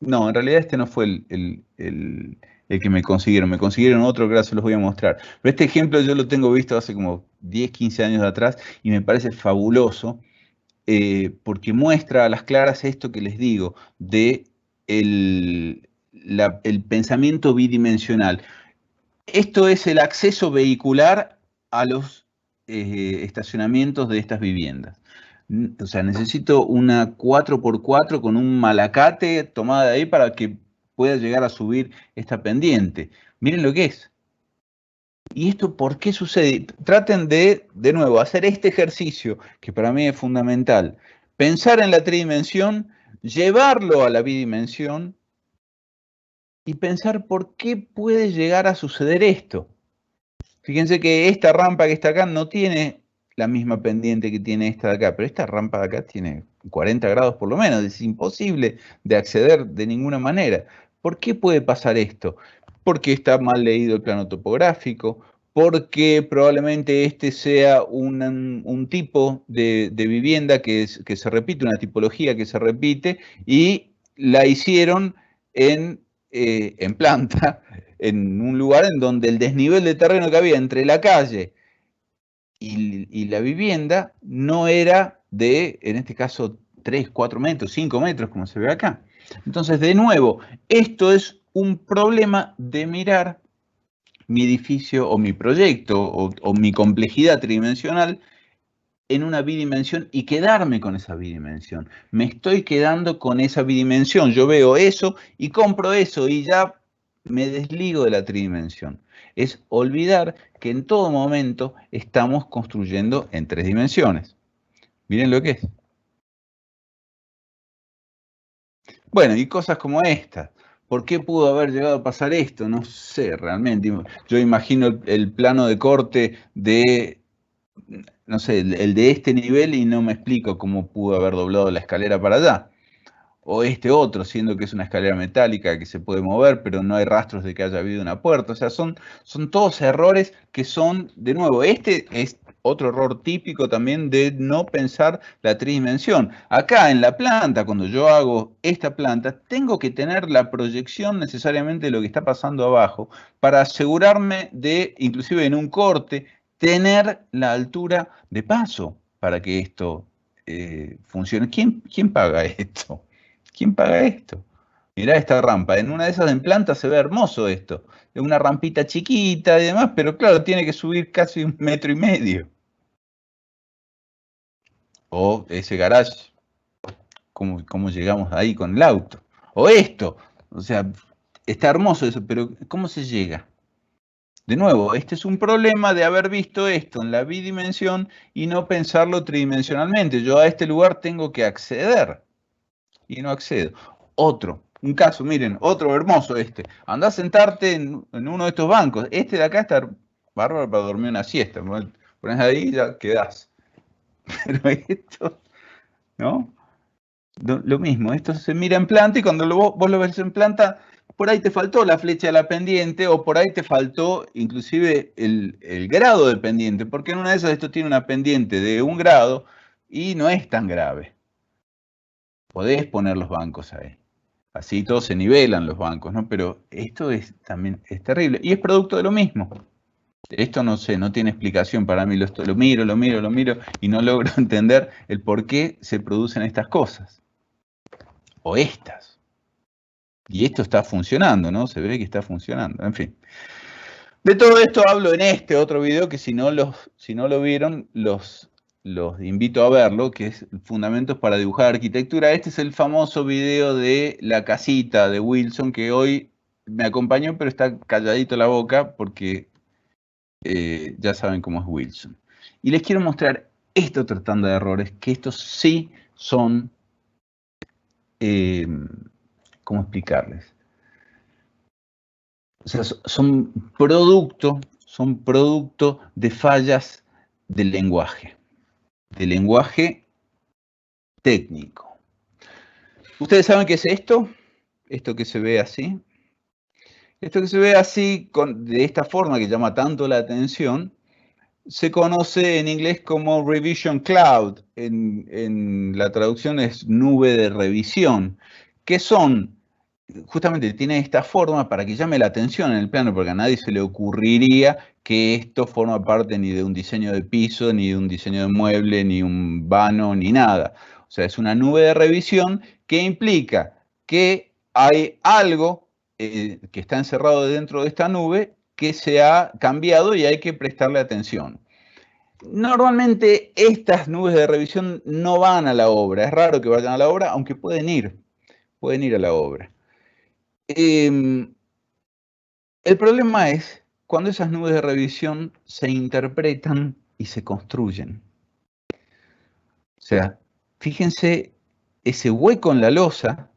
no, en realidad este no fue el que me consiguieron otro que ahora se los voy a mostrar. Pero este ejemplo yo lo tengo visto hace como 10, 15 años atrás y me parece fabuloso porque muestra a las claras esto que les digo, de el pensamiento bidimensional. Esto es el acceso vehicular a los estacionamientos de estas viviendas. O sea, necesito una 4x4 con un malacate tomada de ahí para que pueda llegar a subir esta pendiente. Miren lo que es. ¿Y esto por qué sucede? Traten de nuevo, hacer este ejercicio, que para mí es fundamental. Pensar en la tridimensión, llevarlo a la bidimensión y pensar por qué puede llegar a suceder esto. Fíjense que esta rampa que está acá no tiene la misma pendiente que tiene esta de acá, pero esta rampa de acá tiene 40 grados por lo menos, es imposible de acceder de ninguna manera. ¿Por qué puede pasar esto? Porque está mal leído el plano topográfico, porque probablemente este sea un tipo de vivienda que se repite, una tipología que se repite, y la hicieron en planta, en un lugar en donde el desnivel de terreno que había entre la calle y la vivienda no era de, en este caso, 3, 4 metros, 5 metros, como se ve acá. Entonces, de nuevo, esto es un problema de mirar mi edificio o mi proyecto o mi complejidad tridimensional en una bidimensión y quedarme con esa bidimensión. Me estoy quedando con esa bidimensión. Yo veo eso y compro eso y ya me desligo de la tridimensión. Es olvidar que en todo momento estamos construyendo en 3 dimensiones. Miren lo que es. Bueno, y cosas como estas. ¿Por qué pudo haber llegado a pasar esto? No sé, realmente. Yo imagino el plano de corte de, no sé, el de este nivel y no me explico cómo pudo haber doblado la escalera para allá. O este otro, siendo que es una escalera metálica que se puede mover, pero no hay rastros de que haya habido una puerta. O sea, son todos errores que son, de nuevo, este es otro error típico también de no pensar la tridimensión. Acá en la planta, cuando yo hago esta planta, tengo que tener la proyección necesariamente de lo que está pasando abajo para asegurarme de, inclusive en un corte, tener la altura de paso para que esto funcione. ¿Quién paga esto? ¿Quién paga esto? Mirá esta rampa. En una de esas en planta se ve hermoso esto. Es una rampita chiquita y demás, pero claro, tiene que subir casi 1,5 metros. O ese garage, ¿cómo llegamos ahí con el auto? O esto. O sea, está hermoso eso, pero ¿cómo se llega? De nuevo, este es un problema de haber visto esto en la bidimensión y no pensarlo tridimensionalmente. Yo a este lugar tengo que acceder y no accedo. Un caso, miren, otro hermoso este. Andá a sentarte en uno de estos bancos. Este de acá está bárbaro para dormir una siesta. Pones ahí y ya quedás. Pero esto, ¿no? Lo mismo, esto se mira en planta y cuando vos lo ves en planta, por ahí te faltó la flecha de la pendiente o por ahí te faltó inclusive el grado de pendiente, porque en una de esas esto tiene una pendiente de 1 grado y no es tan grave. Podés poner los bancos ahí. Así todos se nivelan los bancos, ¿no? Pero esto también es terrible. Y es producto de lo mismo. Esto no sé, no tiene explicación para mí. Lo miro y no logro entender el por qué se producen estas cosas. O estas. Y esto está funcionando, ¿no? Se ve que está funcionando. En fin. De todo esto hablo en este otro video que si no lo vieron, los invito a verlo, que es Fundamentos para dibujar arquitectura. Este es el famoso video de la casita de Wilson, que hoy me acompañó, pero está calladito la boca porque ya saben cómo es Wilson. Y les quiero mostrar esta otra tanda de errores, que estos sí son, ¿cómo explicarles? O sea, son producto de fallas del lenguaje técnico. ¿Ustedes saben qué es esto? Esto que se ve así. Esto que se ve así, de esta forma que llama tanto la atención, se conoce en inglés como Revision Cloud. En la traducción es nube de revisión, que son, justamente tiene esta forma para que llame la atención en el plano, porque a nadie se le ocurriría que esto forma parte ni de un diseño de piso, ni de un diseño de mueble, ni un vano, ni nada. O sea, es una nube de revisión que implica que hay algo que está encerrado dentro de esta nube que se ha cambiado y hay que prestarle atención. Normalmente estas nubes de revisión no van a la obra, es raro que vayan a la obra, aunque pueden ir a la obra. El problema es cuando esas nubes de revisión se interpretan y se construyen. O sea, fíjense, ese hueco en la losa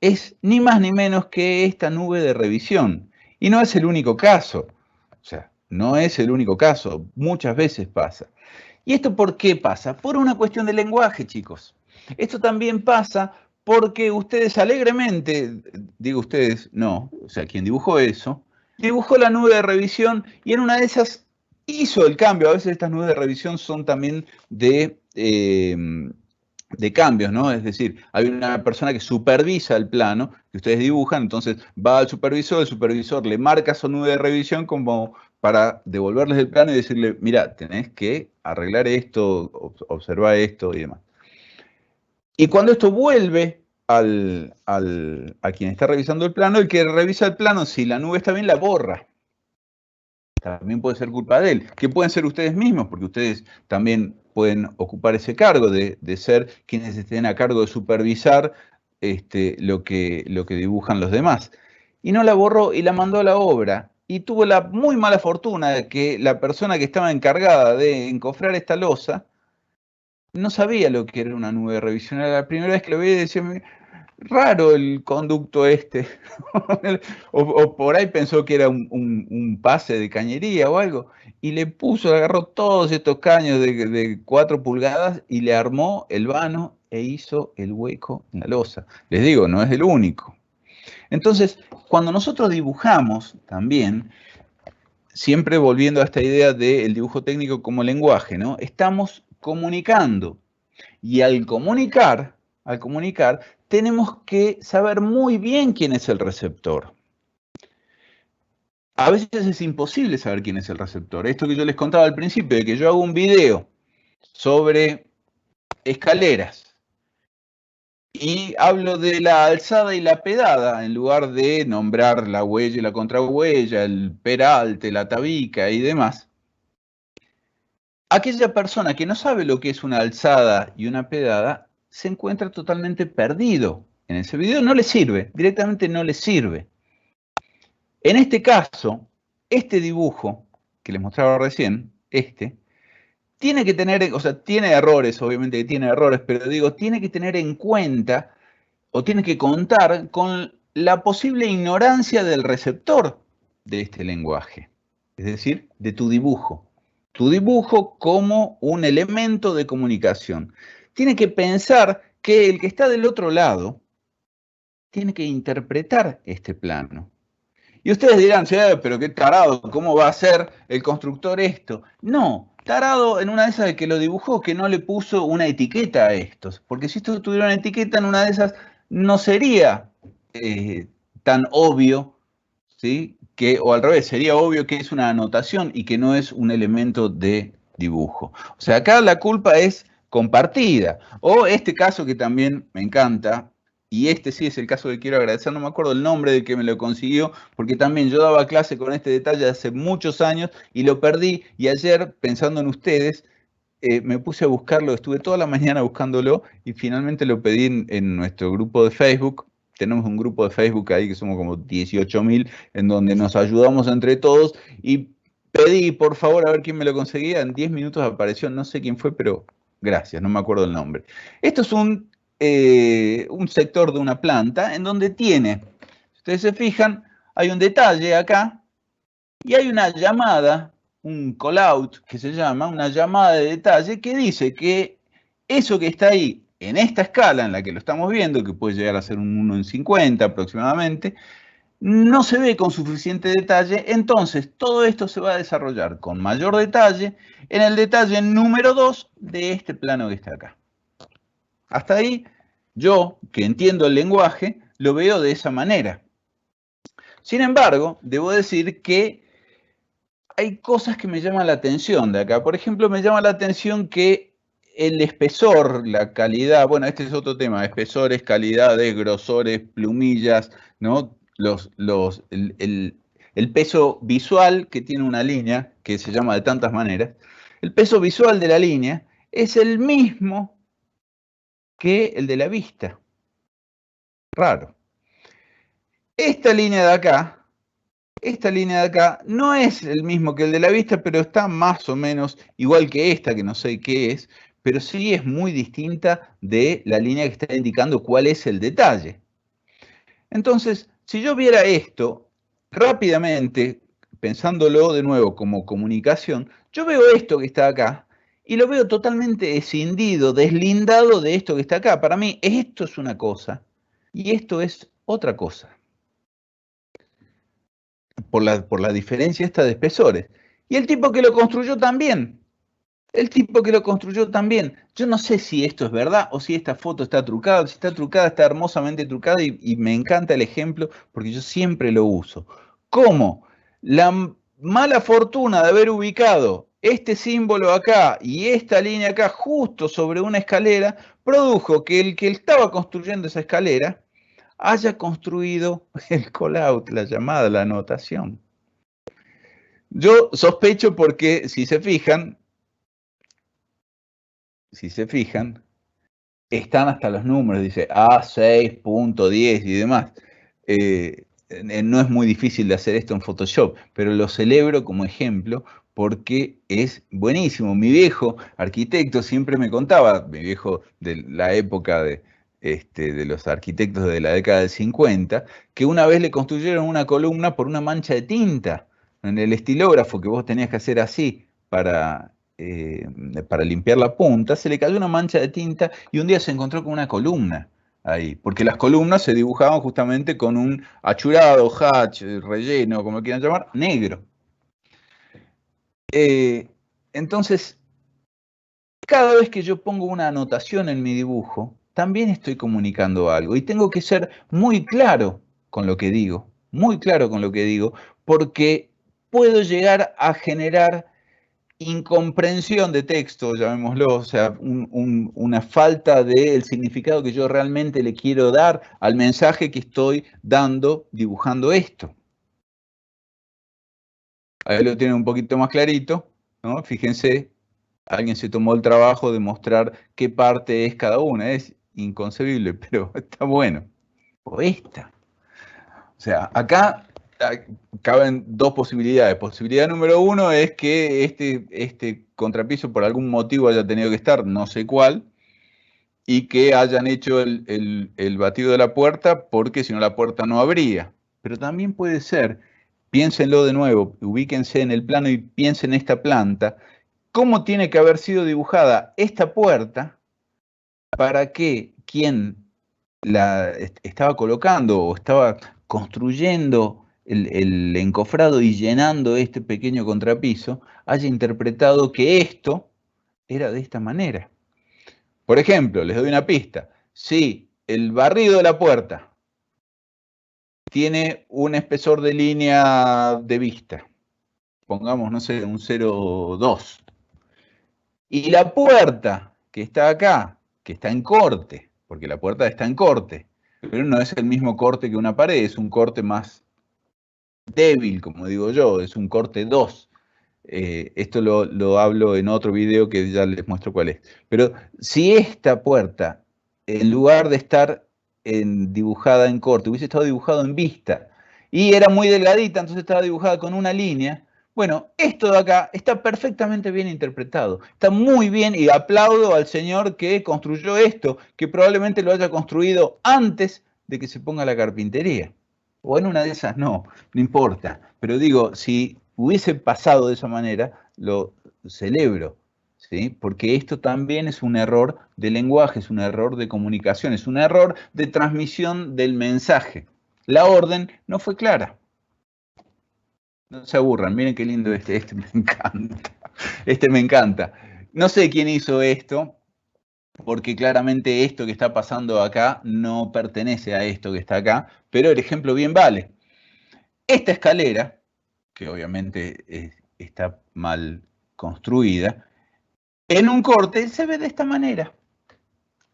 es ni más ni menos que esta nube de revisión. Y no es el único caso. O sea, no es el único caso. Muchas veces pasa. ¿Y esto por qué pasa? Por una cuestión de lenguaje, chicos. Esto también pasa porque ustedes alegremente, digo ustedes, no, o sea, quien dibujó eso, dibujó la nube de revisión y en una de esas hizo el cambio. A veces estas nubes de revisión son también de cambios, ¿no? Es decir, hay una persona que supervisa el plano que ustedes dibujan, entonces va al supervisor, el supervisor le marca su nube de revisión como para devolverles el plano y decirle, mira, tenés que arreglar esto, observar esto y demás. Y cuando esto vuelve a quien está revisando el plano, el que revisa el plano, si la nube está bien, la borra. También puede ser culpa de él, que pueden ser ustedes mismos, porque ustedes también pueden ocupar ese cargo de ser quienes estén a cargo de supervisar lo que dibujan los demás. Y no la borró y la mandó a la obra. Y tuvo la muy mala fortuna de que la persona que estaba encargada de encofrar esta losa no sabía lo que era una nube de revisión. Era la primera vez que lo veía y decía, raro el conducto este. o por ahí pensó que era un pase de cañería o algo. Y le agarró todos estos caños de 4 pulgadas y le armó el vano e hizo el hueco en la losa. Les digo, no es el único. Entonces, cuando nosotros dibujamos también, siempre volviendo a esta idea del dibujo técnico como lenguaje, ¿no? Estamos comunicando. Y al comunicar, tenemos que saber muy bien quién es el receptor. A veces es imposible saber quién es el receptor. Esto que yo les contaba al principio, de que yo hago un video sobre escaleras y hablo de la alzada y la pedada, en lugar de nombrar la huella y la contrahuella, el peralte, la tabica y demás. Aquella persona que no sabe lo que es una alzada y una pedada se encuentra totalmente perdido. En ese video no le sirve, directamente no le sirve. En este caso, este dibujo que les mostraba recién, tiene que tener, o sea, tiene errores, obviamente que tiene errores, pero digo, tiene que tener en cuenta o tiene que contar con la posible ignorancia del receptor de este lenguaje, es decir, de tu dibujo. Tu dibujo como un elemento de comunicación. Tiene que pensar que el que está del otro lado tiene que interpretar este plano. Y ustedes dirán, sí, pero qué tarado, ¿cómo va a hacer el constructor esto? No, tarado en una de esas de que lo dibujó, que no le puso una etiqueta a estos. Porque si esto tuviera una etiqueta en una de esas, no sería tan obvio, ¿sí? O al revés, sería obvio que es una anotación y que no es un elemento de dibujo. O sea, acá la culpa es compartida. O este caso que también me encanta, y este sí es el caso que quiero agradecer, no me acuerdo el nombre de que me lo consiguió, porque también yo daba clase con este detalle hace muchos años y lo perdí, y ayer, pensando en ustedes, me puse a buscarlo, estuve toda la mañana buscándolo y finalmente lo pedí en nuestro grupo de Facebook. Tenemos un grupo de Facebook ahí que somos como 18.000, en donde nos ayudamos entre todos, y pedí, por favor, a ver quién me lo conseguía. En 10 minutos apareció, no sé quién fue, pero gracias, no me acuerdo el nombre. Esto es un sector de una planta en donde tiene, si ustedes se fijan, hay un detalle acá y hay una llamada, un call out que se llama, una llamada de detalle que dice que eso que está ahí en esta escala en la que lo estamos viendo, que puede llegar a ser un 1 en 50 aproximadamente, no se ve con suficiente detalle, entonces todo esto se va a desarrollar con mayor detalle en el detalle número 2 de este plano que está acá. Hasta ahí, yo, que entiendo el lenguaje, lo veo de esa manera. Sin embargo, debo decir que hay cosas que me llaman la atención de acá. Por ejemplo, me llama la atención que el espesor, la calidad, bueno, este es otro tema, espesores, calidades, grosores, plumillas, ¿no? El peso visual que tiene una línea, que se llama de tantas maneras, el peso visual de la línea es el mismo que el de la vista. Raro. Esta línea de acá no es el mismo que el de la vista, pero está más o menos igual que esta, que no sé qué es, pero sí es muy distinta de la línea que está indicando cuál es el detalle. Entonces, si yo viera esto rápidamente, pensándolo de nuevo como comunicación, yo veo esto que está acá y lo veo totalmente escindido, deslindado de esto que está acá. Para mí, esto es una cosa y esto es otra cosa. Por la diferencia esta de espesores. Y el tipo que lo construyó también. Yo no sé si esto es verdad o si esta foto está trucada. Si está trucada, está hermosamente trucada y me encanta el ejemplo porque yo siempre lo uso. ¿Cómo? La mala fortuna de haber ubicado este símbolo acá y esta línea acá justo sobre una escalera produjo que el que estaba construyendo esa escalera haya construido el callout, la llamada, la anotación. Yo sospecho porque, si se fijan, están hasta los números, dice A6.10 y demás. No es muy difícil de hacer esto en Photoshop, pero lo celebro como ejemplo porque es buenísimo. Mi viejo arquitecto siempre me contaba, mi viejo de la época de los arquitectos de la década del 50, que una vez le construyeron una columna por una mancha de tinta en el estilógrafo, que vos tenías que hacer así para limpiar la punta, se le cayó una mancha de tinta y un día se encontró con una columna ahí, porque las columnas se dibujaban justamente con un achurado, hatch, relleno, como lo quieran llamar, negro. Entonces, cada vez que yo pongo una anotación en mi dibujo, también estoy comunicando algo y tengo que ser muy claro con lo que digo, porque puedo llegar a generar incomprensión de texto, llamémoslo, o sea, una falta del significado que yo realmente le quiero dar al mensaje que estoy dando dibujando esto. Ahí lo tienen un poquito más clarito, ¿no? Fíjense, alguien se tomó el trabajo de mostrar qué parte es cada una. Es inconcebible, pero está bueno. O esta. O sea, acá caben dos posibilidades. Posibilidad número uno es que este contrapiso por algún motivo haya tenido que estar, no sé cuál, y que hayan hecho el batido de la puerta porque si no la puerta no abría. Pero también puede ser, piénsenlo de nuevo, ubíquense en el plano y piensen en esta planta, cómo tiene que haber sido dibujada esta puerta para que quien la estaba colocando o estaba construyendo el encofrado y llenando este pequeño contrapiso, haya interpretado que esto era de esta manera. Por ejemplo, les doy una pista. Si el barrido de la puerta tiene un espesor de línea de vista, pongamos, no sé, un 0,2, y la puerta que está acá, que está en corte, porque la puerta está en corte, pero no es el mismo corte que una pared, es un corte más débil, como digo yo, es un corte 2. Esto lo hablo en otro video que ya les muestro cuál es. Pero si esta puerta, en lugar de estar dibujada en corte, hubiese estado dibujado en vista, y era muy delgadita, entonces estaba dibujada con una línea, bueno, esto de acá está perfectamente bien interpretado. Está muy bien y aplaudo al señor que construyó esto, que probablemente lo haya construido antes de que se ponga la carpintería. O en una de esas no importa. Pero digo, si hubiese pasado de esa manera, lo celebro. ¿sí? Porque esto también es un error de lenguaje, es un error de comunicación, es un error de transmisión del mensaje. La orden no fue clara. No se aburran, miren qué lindo este me encanta. Este me encanta. No sé quién hizo esto, porque claramente esto que está pasando acá no pertenece a esto que está acá, pero el ejemplo bien vale. Esta escalera, que obviamente está mal construida, en un corte se ve de esta manera.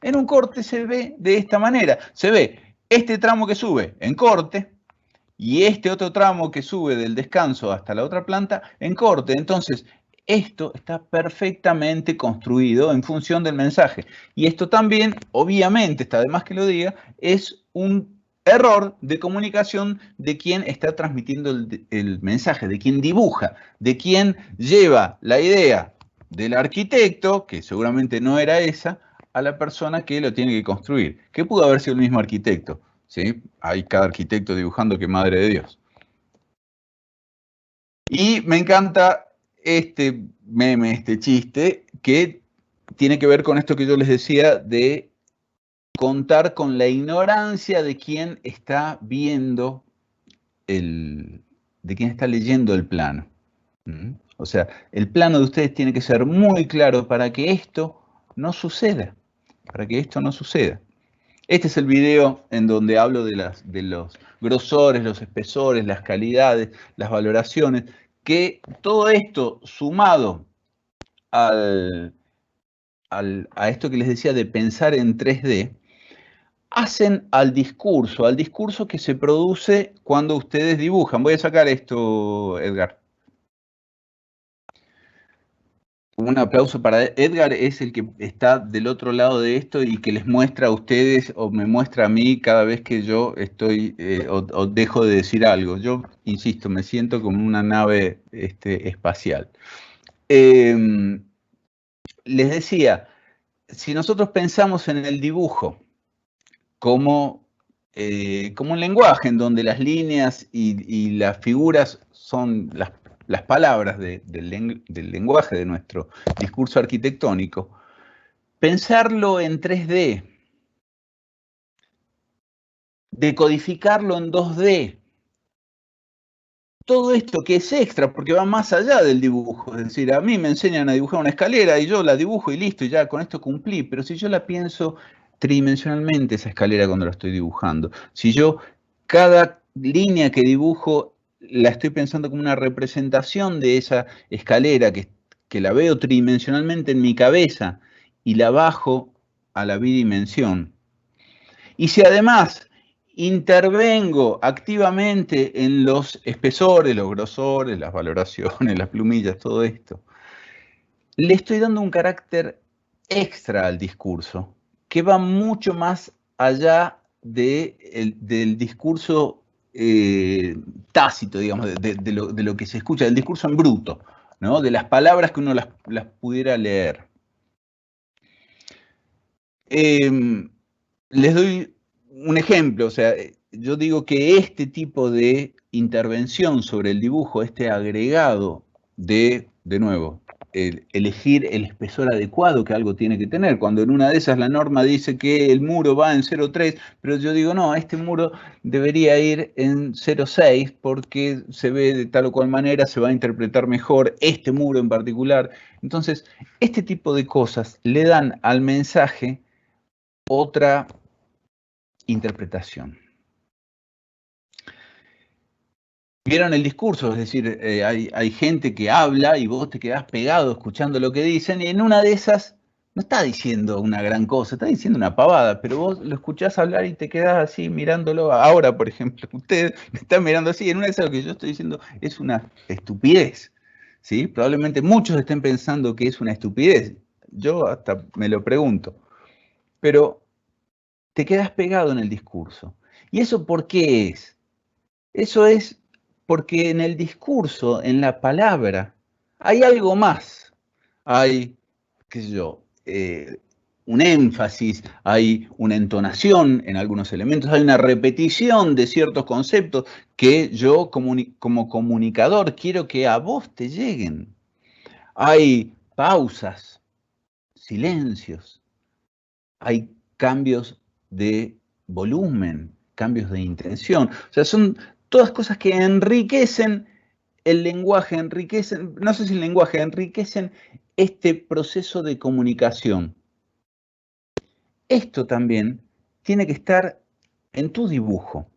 En un corte se ve de esta manera. Se ve este tramo que sube en corte y este otro tramo que sube del descanso hasta la otra planta en corte. Entonces, esto está perfectamente construido en función del mensaje. Y esto también, obviamente, está de más que lo diga, es un error de comunicación de quien está transmitiendo el mensaje, de quien dibuja, de quien lleva la idea del arquitecto, que seguramente no era esa, a la persona que lo tiene que construir, que pudo haber sido el mismo arquitecto. ¿Sí? Hay cada arquitecto dibujando que madre de Dios. Y me encanta este meme, este chiste, que tiene que ver con esto que yo les decía de contar con la ignorancia de quien está viendo de quien está leyendo el plano. O sea, el plano de ustedes tiene que ser muy claro para que esto no suceda. Para que esto no suceda. Este es el video en donde hablo de los grosores, los espesores, las calidades, las valoraciones, que todo esto sumado a esto que les decía de pensar en 3D, hacen al discurso que se produce cuando ustedes dibujan. Voy a sacar esto, Edgar. Un aplauso para Edgar, es el que está del otro lado de esto y que les muestra a ustedes o me muestra a mí cada vez que yo estoy o dejo de decir algo. Yo, insisto, me siento como una nave espacial. Les decía, si nosotros pensamos en el dibujo como un lenguaje en donde las líneas y las figuras son las palabras del lenguaje de nuestro discurso arquitectónico, pensarlo en 3D, decodificarlo en 2D, todo esto que es extra, porque va más allá del dibujo, es decir, a mí me enseñan a dibujar una escalera y yo la dibujo y listo, y ya con esto cumplí, pero si yo la pienso tridimensionalmente esa escalera cuando la estoy dibujando, si yo cada línea que dibujo la estoy pensando como una representación de esa escalera que la veo tridimensionalmente en mi cabeza y la bajo a la bidimensión. Y si además intervengo activamente en los espesores, los grosores, las valoraciones, las plumillas, todo esto, le estoy dando un carácter extra al discurso que va mucho más allá del discurso tácito, digamos, de lo que se escucha, del discurso en bruto, ¿no? De las palabras que uno las pudiera leer. Les doy un ejemplo, o sea, yo digo que este tipo de intervención sobre el dibujo, este agregado de nuevo, elegir el espesor adecuado que algo tiene que tener, cuando en una de esas la norma dice que el muro va en 0,3, pero yo digo, no, este muro debería ir en 0,6 porque se ve de tal o cual manera, se va a interpretar mejor este muro en particular. Entonces, este tipo de cosas le dan al mensaje otra interpretación. ¿Vieron el discurso? Es decir, hay gente que habla y vos te quedás pegado escuchando lo que dicen y en una de esas no está diciendo una gran cosa, está diciendo una pavada, pero vos lo escuchás hablar y te quedás así mirándolo. Ahora, por ejemplo, usted me está mirando así, en una de esas lo que yo estoy diciendo es una estupidez, ¿sí? Probablemente muchos estén pensando que es una estupidez. Yo hasta me lo pregunto. Pero te quedas pegado en el discurso. ¿Y eso por qué es? Eso es porque en el discurso, en la palabra, hay algo más. Hay, qué sé yo, un énfasis, hay una entonación en algunos elementos, hay una repetición de ciertos conceptos que yo como comunicador quiero que a vos te lleguen. Hay pausas, silencios, hay cambios de volumen, cambios de intención. O sea, son todas cosas que enriquecen el lenguaje, enriquecen, no sé si el lenguaje, enriquecen este proceso de comunicación. Esto también tiene que estar en tu dibujo.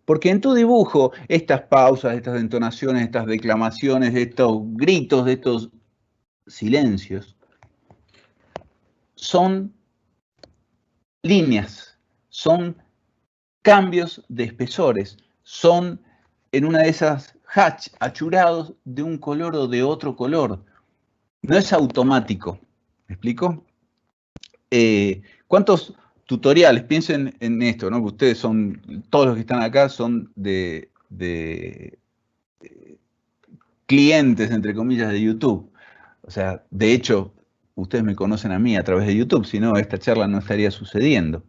Porque en tu dibujo, estas pausas, estas entonaciones, estas declamaciones, estos gritos, estos silencios, son líneas, son cambios de espesores, son en una de esas hatch achurados de un color o de otro color. No es automático. ¿Me explico? ¿Cuántos tutoriales? Piensen en esto, ¿no? Ustedes son, todos los que están acá son de clientes, entre comillas, de YouTube. O sea, de hecho, ustedes me conocen a mí a través de YouTube, si no, esta charla no estaría sucediendo.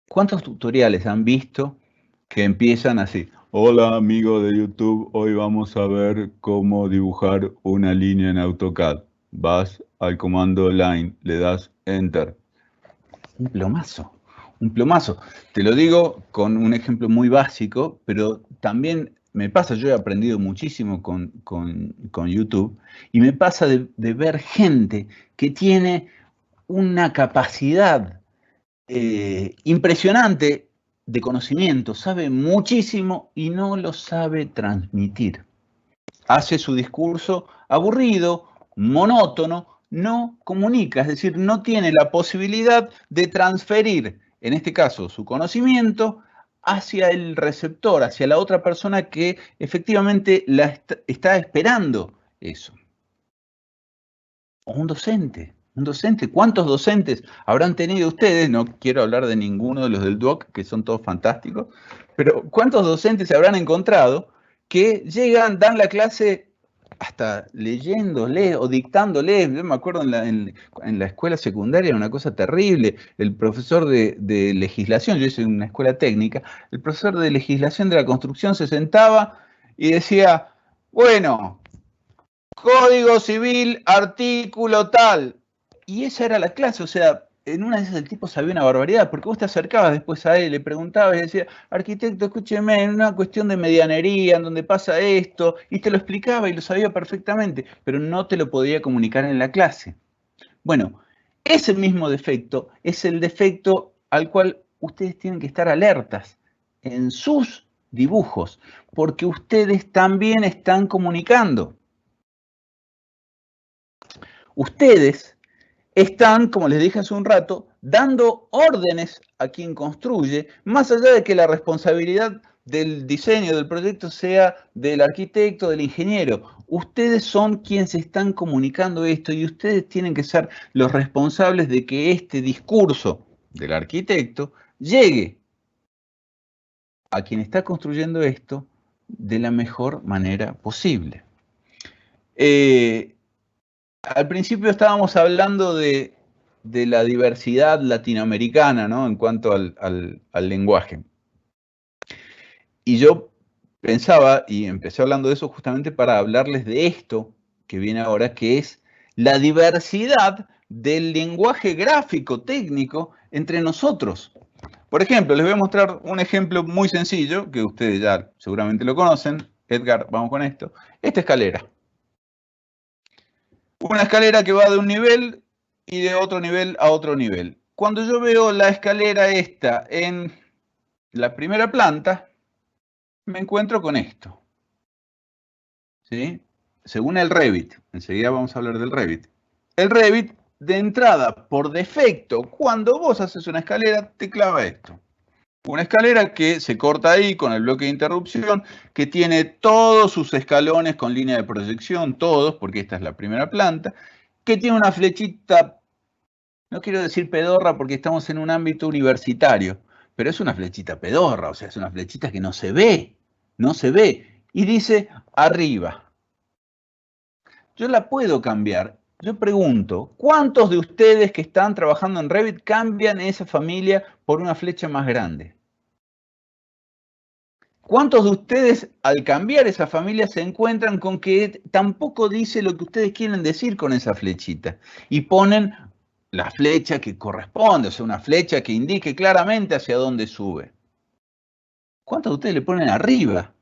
¿Cuántos tutoriales han visto que empiezan así? Hola, amigo de YouTube, hoy vamos a ver cómo dibujar una línea en AutoCAD. Vas al comando Line, le das Enter. Un plomazo, un plomazo. Te lo digo con un ejemplo muy básico, pero también me pasa, yo he aprendido muchísimo con YouTube, y me pasa de ver gente que tiene una capacidad impresionante de conocimiento, sabe muchísimo y no lo sabe transmitir. Hace su discurso aburrido, monótono, no comunica, es decir, no tiene la posibilidad de transferir, en este caso, su conocimiento hacia el receptor, hacia la otra persona que efectivamente está esperando eso. O un docente. Un docente, ¿cuántos docentes habrán tenido ustedes? No quiero hablar de ninguno de los del DUOC, que son todos fantásticos, pero ¿cuántos docentes se habrán encontrado que llegan, dan la clase hasta leyéndole o dictándole? Yo me acuerdo en la escuela secundaria, una cosa terrible, el profesor de legislación, yo hice una escuela técnica, el profesor de legislación de la construcción se sentaba y decía, bueno, Código Civil, artículo tal. Y esa era la clase, o sea, en una de esas el tipo sabía una barbaridad, porque vos te acercabas después a él, le preguntabas y decía, arquitecto, escúcheme, en una cuestión de medianería, en donde pasa esto, y te lo explicaba y lo sabía perfectamente, pero no te lo podía comunicar en la clase. Bueno, ese mismo defecto es el defecto al cual ustedes tienen que estar alertas en sus dibujos, porque ustedes también están comunicando. Ustedes están, como les dije hace un rato, dando órdenes a quien construye, más allá de que la responsabilidad del diseño del proyecto sea del arquitecto, del ingeniero. Ustedes son quienes están comunicando esto y ustedes tienen que ser los responsables de que este discurso del arquitecto llegue a quien está construyendo esto de la mejor manera posible. Al principio estábamos hablando de la diversidad latinoamericana, ¿no? En cuanto al lenguaje. Y yo pensaba, y empecé hablando de eso justamente para hablarles de esto que viene ahora, que es la diversidad del lenguaje gráfico técnico entre nosotros. Por ejemplo, les voy a mostrar un ejemplo muy sencillo, que ustedes ya seguramente lo conocen. Edgar, vamos con esto. Esta escalera. Una escalera que va de un nivel y de otro nivel a otro nivel. Cuando yo veo la escalera esta en la primera planta, me encuentro con esto. ¿Sí? Según el Revit, enseguida vamos a hablar del Revit. El Revit, de entrada, por defecto, cuando vos haces una escalera, te clava esto. Una escalera que se corta ahí con el bloque de interrupción, que tiene todos sus escalones con línea de proyección, todos, porque esta es la primera planta, que tiene una flechita, no quiero decir pedorra porque estamos en un ámbito universitario, pero es una flechita pedorra, o sea, es una flechita que no se ve, y dice arriba. Yo la puedo cambiar. Yo pregunto, ¿cuántos de ustedes que están trabajando en Revit cambian esa familia por una flecha más grande? ¿Cuántos de ustedes al cambiar esa familia se encuentran con que tampoco dice lo que ustedes quieren decir con esa flechita? Y ponen la flecha que corresponde, o sea, una flecha que indique claramente hacia dónde sube. ¿Cuántos de ustedes le ponen arriba?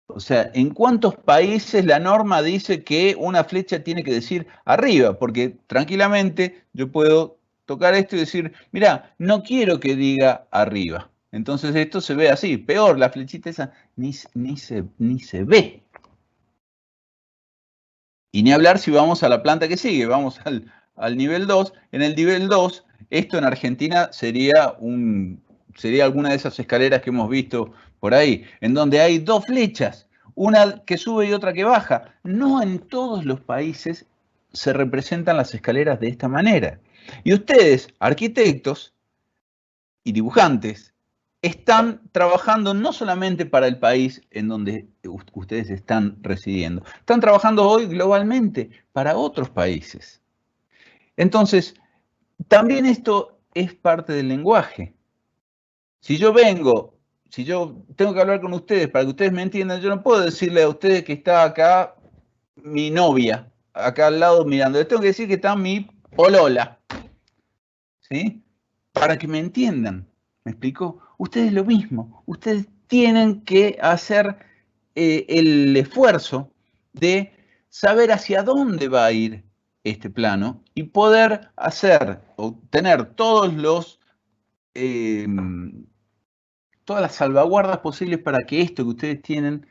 O sea, ¿en cuántos países la norma dice que una flecha tiene que decir arriba? Porque tranquilamente yo puedo tocar esto y decir, mira, no quiero que diga arriba. Entonces esto se ve así. Peor, la flechita esa ni se ve. Y ni hablar si vamos a la planta que sigue, vamos al nivel 2. En el nivel 2, esto en Argentina sería alguna de esas escaleras que hemos visto por ahí, en donde hay dos flechas, una que sube y otra que baja. No en todos los países se representan las escaleras de esta manera. Y ustedes, arquitectos y dibujantes, están trabajando no solamente para el país en donde ustedes están residiendo, están trabajando hoy globalmente para otros países. Entonces, también esto es parte del lenguaje. Si yo tengo que hablar con ustedes para que ustedes me entiendan, yo no puedo decirle a ustedes que está acá mi novia, acá al lado mirando. Les tengo que decir que está mi polola, ¿sí? Para que me entiendan. ¿Me explico? Ustedes lo mismo. Ustedes tienen que hacer el esfuerzo de saber hacia dónde va a ir este plano y poder hacer o tener todas las salvaguardas posibles para que esto que ustedes tienen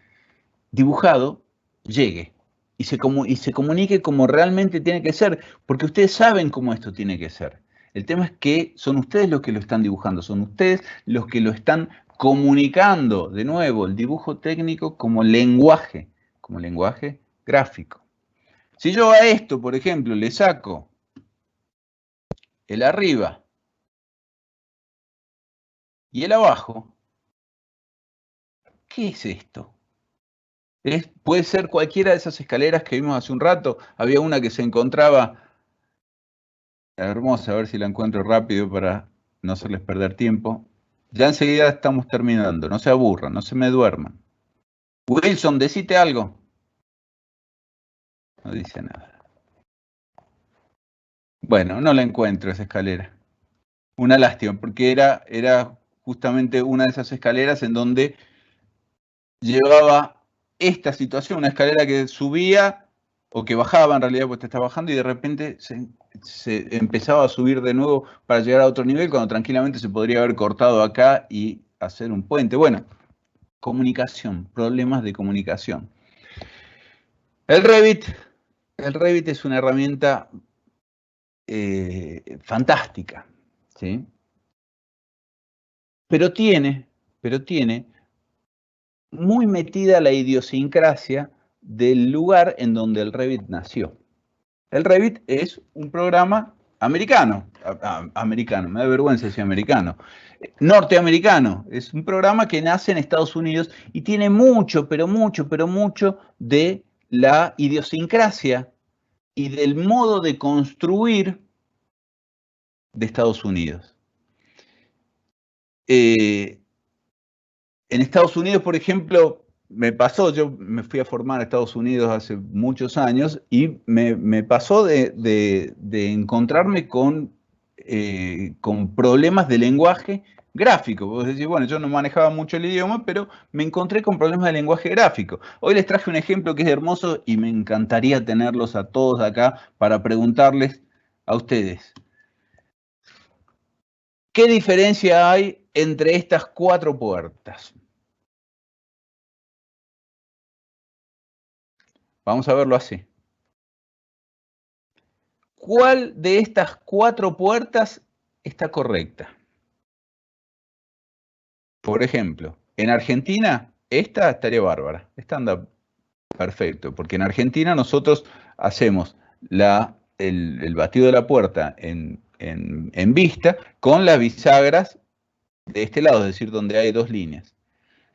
dibujado llegue y se comunique como realmente tiene que ser, porque ustedes saben cómo esto tiene que ser. El tema es que son ustedes los que lo están dibujando, son ustedes los que lo están comunicando, de nuevo, el dibujo técnico como lenguaje gráfico. Si yo a esto, por ejemplo, le saco el arriba y el abajo, ¿qué es esto? Puede ser cualquiera de esas escaleras que vimos hace un rato. Había una que se encontraba hermosa, a ver si la encuentro rápido para no hacerles perder tiempo. Ya enseguida estamos terminando, no se aburran, no se me duerman. Wilson, decite algo. No dice nada. Bueno, no la encuentro esa escalera. Una lástima, porque era justamente una de esas escaleras en donde llevaba esta situación, una escalera que subía o que bajaba en realidad, porque te está bajando y de repente se empezaba a subir de nuevo para llegar a otro nivel, cuando tranquilamente se podría haber cortado acá y hacer un puente. Bueno, comunicación, problemas de comunicación. El Revit es una herramienta fantástica, ¿sí? Pero tiene muy metida la idiosincrasia del lugar en donde el Revit nació. El Revit es un programa americano, me da vergüenza decir americano, norteamericano. Es un programa que nace en Estados Unidos y tiene mucho, pero mucho de la idiosincrasia y del modo de construir de Estados Unidos. En Estados Unidos, por ejemplo, me pasó, yo me fui a formar a Estados Unidos hace muchos años y me pasó de encontrarme con problemas de lenguaje gráfico. Vos decís, bueno, yo no manejaba mucho el idioma, pero me encontré con problemas de lenguaje gráfico. Hoy les traje un ejemplo que es hermoso y me encantaría tenerlos a todos acá para preguntarles a ustedes. ¿Qué diferencia hay entre estas 4 puertas? Vamos a verlo así. ¿Cuál de estas 4 puertas está correcta? Por ejemplo, en Argentina, esta estaría bárbara. Esta anda perfecto, porque en Argentina nosotros hacemos el batido de la puerta en vista con las bisagras de este lado, es decir, donde hay 2 líneas.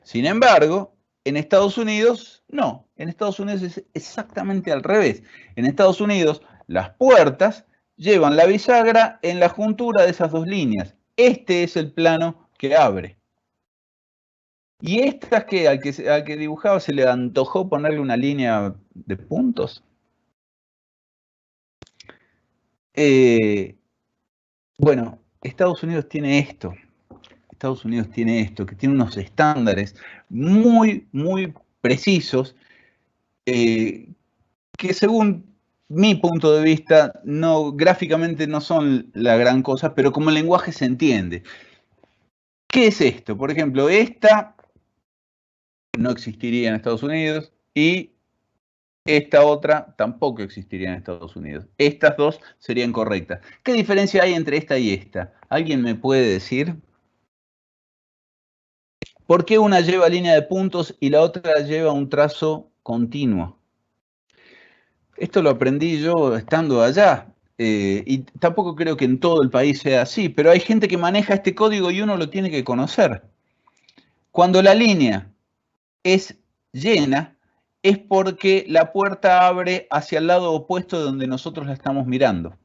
Sin embargo, en Estados Unidos, no. En Estados Unidos es exactamente al revés. En Estados Unidos, las puertas llevan la bisagra en la juntura de esas 2 líneas. Este es el plano que abre. Y estas que al que dibujaba se le antojó ponerle una línea de puntos. Bueno, Estados Unidos tiene esto. Estados Unidos tiene esto, que tiene unos estándares muy, muy precisos, que según mi punto de vista, gráficamente no son la gran cosa, pero como el lenguaje se entiende. ¿Qué es esto? Por ejemplo, esta no existiría en Estados Unidos y esta otra tampoco existiría en Estados Unidos. Estas dos serían correctas. ¿Qué diferencia hay entre esta y esta? ¿Alguien me puede decir? ¿Por qué una lleva línea de puntos y la otra lleva un trazo continuo? Esto lo aprendí yo estando allá. Y tampoco creo que en todo el país sea así, pero hay gente que maneja este código y uno lo tiene que conocer. Cuando la línea es llena, es porque la puerta abre hacia el lado opuesto de donde nosotros la estamos mirando.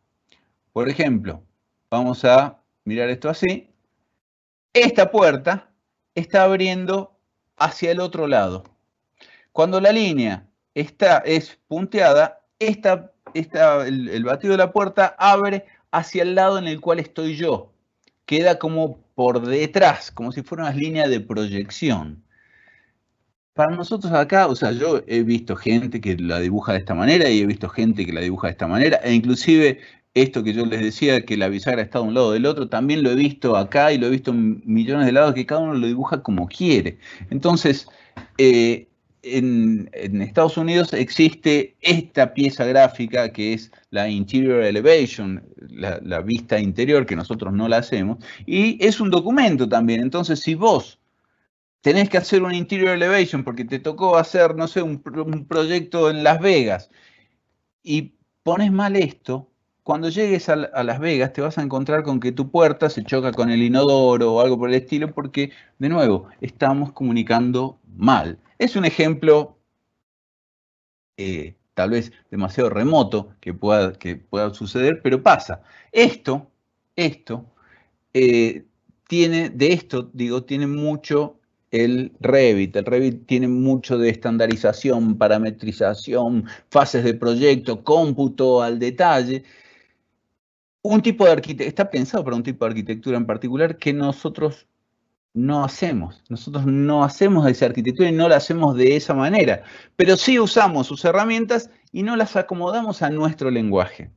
Por ejemplo, vamos a mirar esto así. Esta puerta está abriendo hacia el otro lado. Cuando la línea es punteada, el batido de la puerta abre hacia el lado en el cual estoy yo. Queda como por detrás, como si fuera una línea de proyección. Para nosotros acá, o sea, yo he visto gente que la dibuja de esta manera y he visto gente que la dibuja de esta manera, e inclusive esto que yo les decía, que la bisagra está de un lado del otro, también lo he visto acá y lo he visto en millones de lados, que cada uno lo dibuja como quiere. Entonces, en Estados Unidos existe esta pieza gráfica que es la Interior Elevation, la vista interior, que nosotros no la hacemos, y es un documento también. Entonces, si vos tenés que hacer un Interior Elevation porque te tocó hacer, no sé, un proyecto en Las Vegas y pones mal esto, cuando llegues a Las Vegas te vas a encontrar con que tu puerta se choca con el inodoro o algo por el estilo porque, de nuevo, estamos comunicando mal. Es un ejemplo tal vez demasiado remoto que pueda suceder, pero pasa. Esto tiene mucho el Revit. El Revit tiene mucho de estandarización, parametrización, fases de proyecto, cómputo al detalle. Está pensado para un tipo de arquitectura en particular que nosotros no hacemos. Nosotros no hacemos esa arquitectura y no la hacemos de esa manera. Pero sí usamos sus herramientas y no las acomodamos a nuestro lenguaje.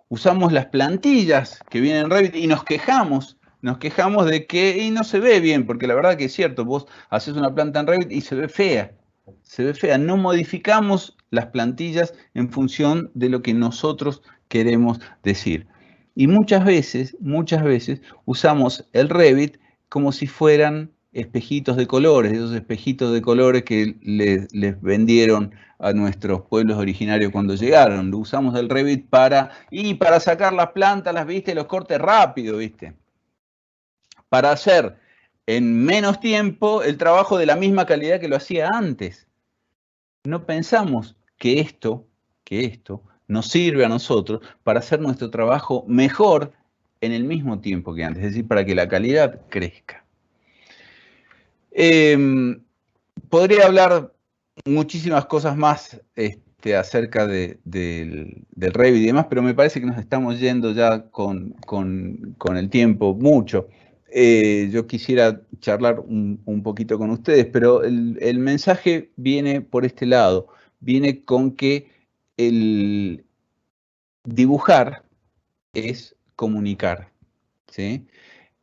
Usamos las plantillas que vienen en Revit y nos quejamos de que y no se ve bien, porque la verdad que es cierto, vos haces una planta en Revit y se ve fea, no modificamos las plantillas en función de lo que nosotros queremos decir. Y muchas veces usamos el Revit como si fueran espejitos de colores, esos espejitos de colores que les vendieron a nuestros pueblos originarios cuando llegaron. Lo usamos el Revit para sacar las plantas, los cortes rápido, ¿viste? Para hacer en menos tiempo el trabajo de la misma calidad que lo hacía antes. No pensamos que esto nos sirve a nosotros para hacer nuestro trabajo mejor en el mismo tiempo que antes, es decir, para que la calidad crezca. Podría hablar muchísimas cosas más acerca del Revit y demás, pero me parece que nos estamos yendo ya con el tiempo mucho. Yo quisiera charlar un poquito con ustedes, pero el mensaje viene por este lado, viene con que el dibujar es comunicar, ¿sí?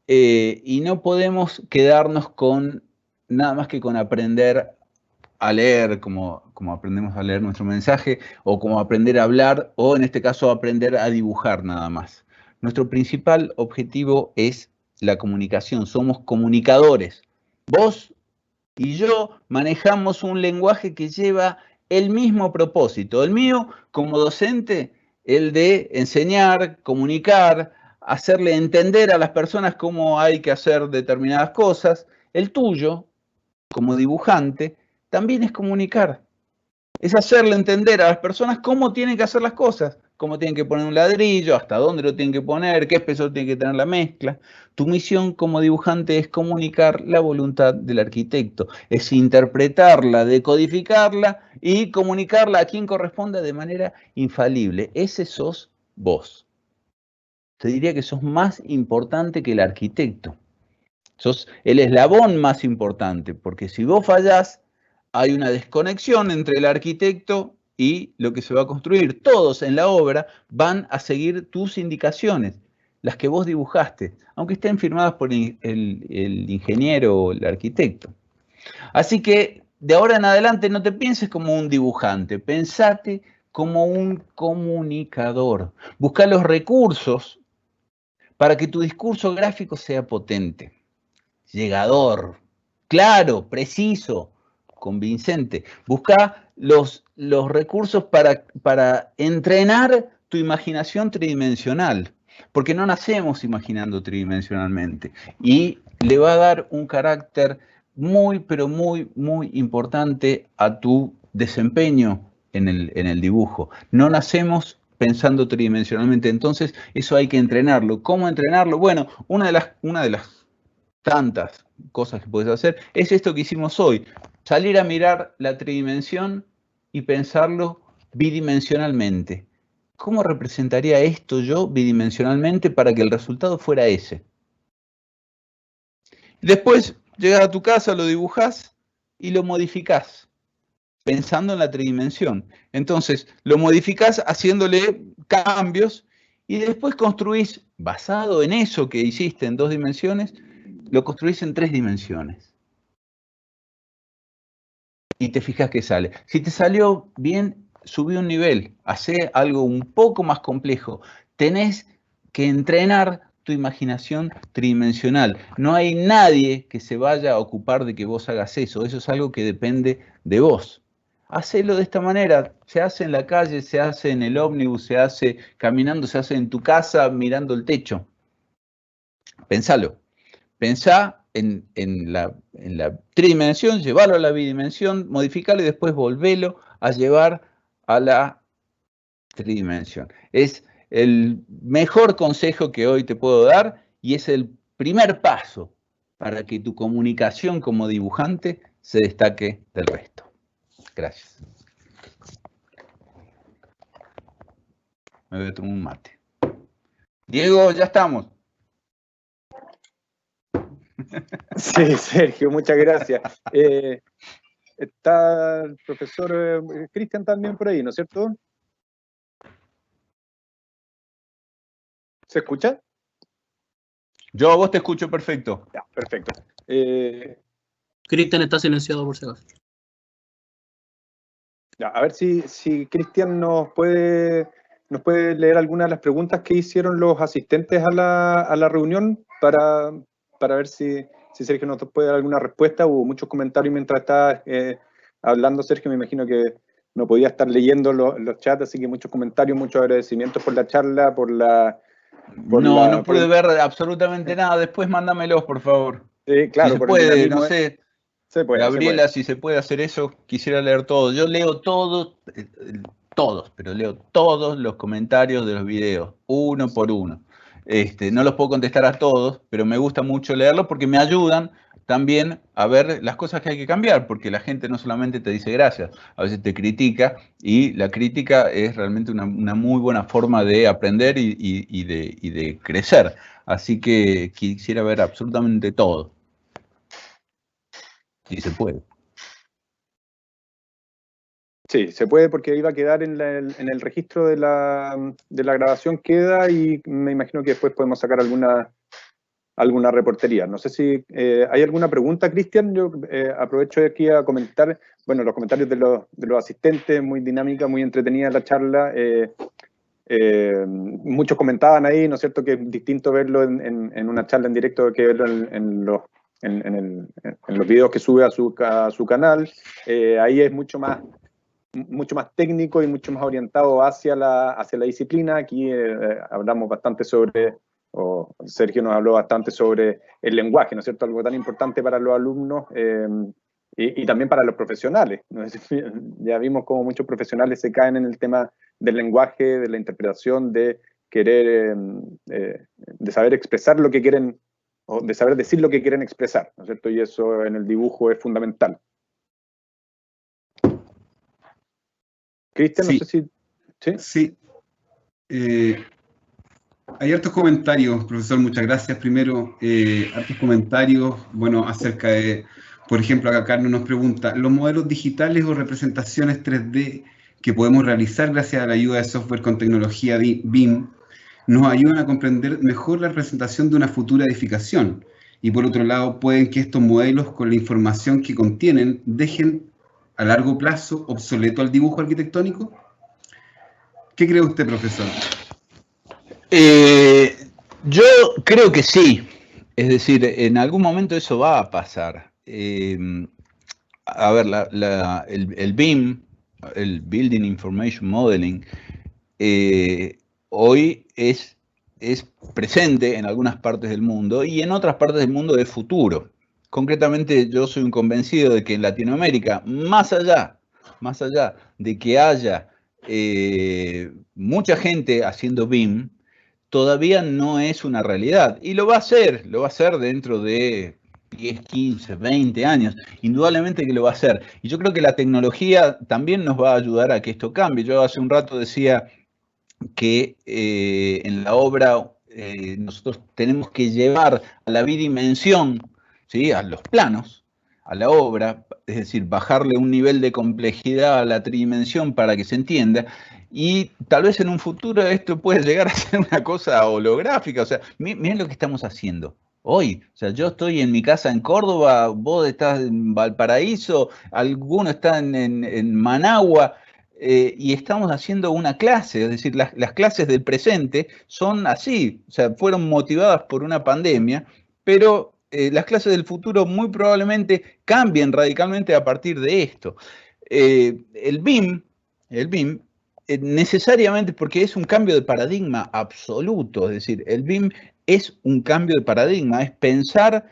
Y no podemos quedarnos con nada más que con aprender a leer, como aprendemos a leer nuestro mensaje, o como aprender a hablar, o en este caso aprender a dibujar nada más. Nuestro principal objetivo es la comunicación, somos comunicadores. Vos y yo manejamos un lenguaje que lleva el mismo propósito. El mío, como docente, el de enseñar, comunicar, hacerle entender a las personas cómo hay que hacer determinadas cosas. El tuyo, como dibujante, también es comunicar. Es hacerle entender a las personas cómo tienen que hacer las cosas, cómo tienen que poner un ladrillo, hasta dónde lo tienen que poner, qué espesor tiene que tener la mezcla. Tu misión como dibujante es comunicar la voluntad del arquitecto, es interpretarla, decodificarla y comunicarla a quien corresponda de manera infalible. Ese sos vos. te diría que sos más importante que el arquitecto. Sos el eslabón más importante, porque si vos fallás, hay una desconexión entre el arquitecto y lo que se va a construir. Todos en la obra van a seguir tus indicaciones, las que vos dibujaste, aunque estén firmadas por el ingeniero o el arquitecto. Así que de ahora en adelante no te pienses como un dibujante, pensate como un comunicador. Busca los recursos para que tu discurso gráfico sea potente, llegador, claro, preciso, convincente. Busca los recursos para entrenar tu imaginación tridimensional, porque no nacemos imaginando tridimensionalmente, y le va a dar un carácter muy, pero muy, muy importante a tu desempeño en el dibujo. No nacemos pensando tridimensionalmente, entonces eso hay que entrenarlo. ¿Cómo entrenarlo? Bueno, una de las tantas cosas que puedes hacer es esto que hicimos hoy, salir a mirar la tridimensión y pensarlo bidimensionalmente. ¿Cómo representaría esto yo bidimensionalmente para que el resultado fuera ese? Después llegas a tu casa, lo dibujás y lo modificás, pensando en la tridimensión. Entonces, lo modificás haciéndole cambios y después construís, basado en eso que hiciste en 2 dimensiones, lo construís en 3 dimensiones. Y te fijas que sale. Si te salió bien, subí un nivel, hacé algo un poco más complejo. Tenés que entrenar tu imaginación tridimensional. No hay nadie que se vaya a ocupar de que vos hagas eso. Eso es algo que depende de vos. Hacelo de esta manera. Se hace en la calle, se hace en el ómnibus, se hace caminando, se hace en tu casa mirando el techo. Pensalo. Pensá en la tridimensión, llevarlo a la bidimensión, modificarlo y después volverlo a llevar a la tridimensión. Es el mejor consejo que hoy te puedo dar y es el primer paso para que tu comunicación como dibujante se destaque del resto. Gracias. Me voy a tomar un mate. Diego, ya estamos. Sí, Sergio, muchas gracias. Está el profesor Cristian también por ahí, ¿no es cierto? ¿Se escucha? Yo a vos te escucho perfecto. Ya, perfecto. Cristian está silenciado por si acaso. Ya, a ver si Cristian nos puede leer algunas de las preguntas que hicieron los asistentes a la reunión para ver si Sergio nos puede dar alguna respuesta. Hubo muchos comentarios mientras estaba hablando Sergio, me imagino que no podía estar leyendo los chats, así que muchos comentarios, muchos agradecimientos por la charla, No pude ver absolutamente nada. Después mándamelos, por favor. claro, si se por puede, el dinamismo, no sé. Se puede, Gabriela, si se puede hacer eso, quisiera leer todo. Yo leo todos, pero leo todos los comentarios de los videos, uno por uno. No los puedo contestar a todos, pero me gusta mucho leerlos porque me ayudan también a ver las cosas que hay que cambiar, porque la gente no solamente te dice gracias, a veces te critica, y la crítica es realmente una muy buena forma de aprender y de crecer. Así que quisiera ver absolutamente todo, si se puede. Sí, se puede porque iba a quedar en el registro de la grabación, queda, y me imagino que después podemos sacar alguna reportería. No sé si hay alguna pregunta, Cristian. Yo aprovecho aquí a comentar, bueno, los comentarios de los asistentes, muy dinámica, muy entretenida la charla. Muchos comentaban ahí, ¿no es cierto?, que es distinto verlo en una charla en directo que verlo en los videos que sube a su canal. Ahí es mucho más técnico y mucho más orientado hacia la disciplina. Aquí hablamos bastante o Sergio nos habló bastante sobre el lenguaje, ¿no es cierto? Algo tan importante para los alumnos y también para los profesionales, ¿no? Ya vimos cómo muchos profesionales se caen en el tema del lenguaje, de la interpretación, de querer, de saber expresar lo que quieren, o de saber decir lo que quieren expresar, ¿no es cierto? Y eso en el dibujo es fundamental. Cristian, Sí. no sé si... ¿Sí? Sí. Hay hartos comentarios, profesor, muchas gracias. Primero, hartos comentarios, bueno, acerca de, por ejemplo, acá Carlos nos pregunta, ¿los modelos digitales o representaciones 3D que podemos realizar gracias a la ayuda de software con tecnología BIM nos ayudan a comprender mejor la representación de una futura edificación? Y por otro lado, pueden que estos modelos, con la información que contienen, dejen a largo plazo obsoleto al dibujo arquitectónico? ¿Qué cree usted, profesor? Yo creo que sí. Es decir, en algún momento eso va a pasar. A ver, el BIM, el Building Information Modeling, hoy es presente en algunas partes del mundo y en otras partes del mundo es futuro. Concretamente, yo soy un convencido de que en Latinoamérica, más allá de que haya mucha gente haciendo BIM, todavía no es una realidad. Y lo va a ser dentro de 10, 15, 20 años. Indudablemente que lo va a hacer. Y yo creo que la tecnología también nos va a ayudar a que esto cambie. Yo hace un rato decía que en la obra nosotros tenemos que llevar a la bidimensión, ¿sí?, a los planos, a la obra, es decir, bajarle un nivel de complejidad a la tridimensión para que se entienda, y tal vez en un futuro esto puede llegar a ser una cosa holográfica. O sea, miren lo que estamos haciendo hoy. O sea, yo estoy en mi casa en Córdoba, vos estás en Valparaíso, alguno está en Managua, y estamos haciendo una clase. Es decir, las clases del presente son así, o sea, fueron motivadas por una pandemia, pero las clases del futuro muy probablemente cambien radicalmente a partir de esto. El BIM, necesariamente, porque es un cambio de paradigma absoluto, es decir, el BIM es un cambio de paradigma, es pensar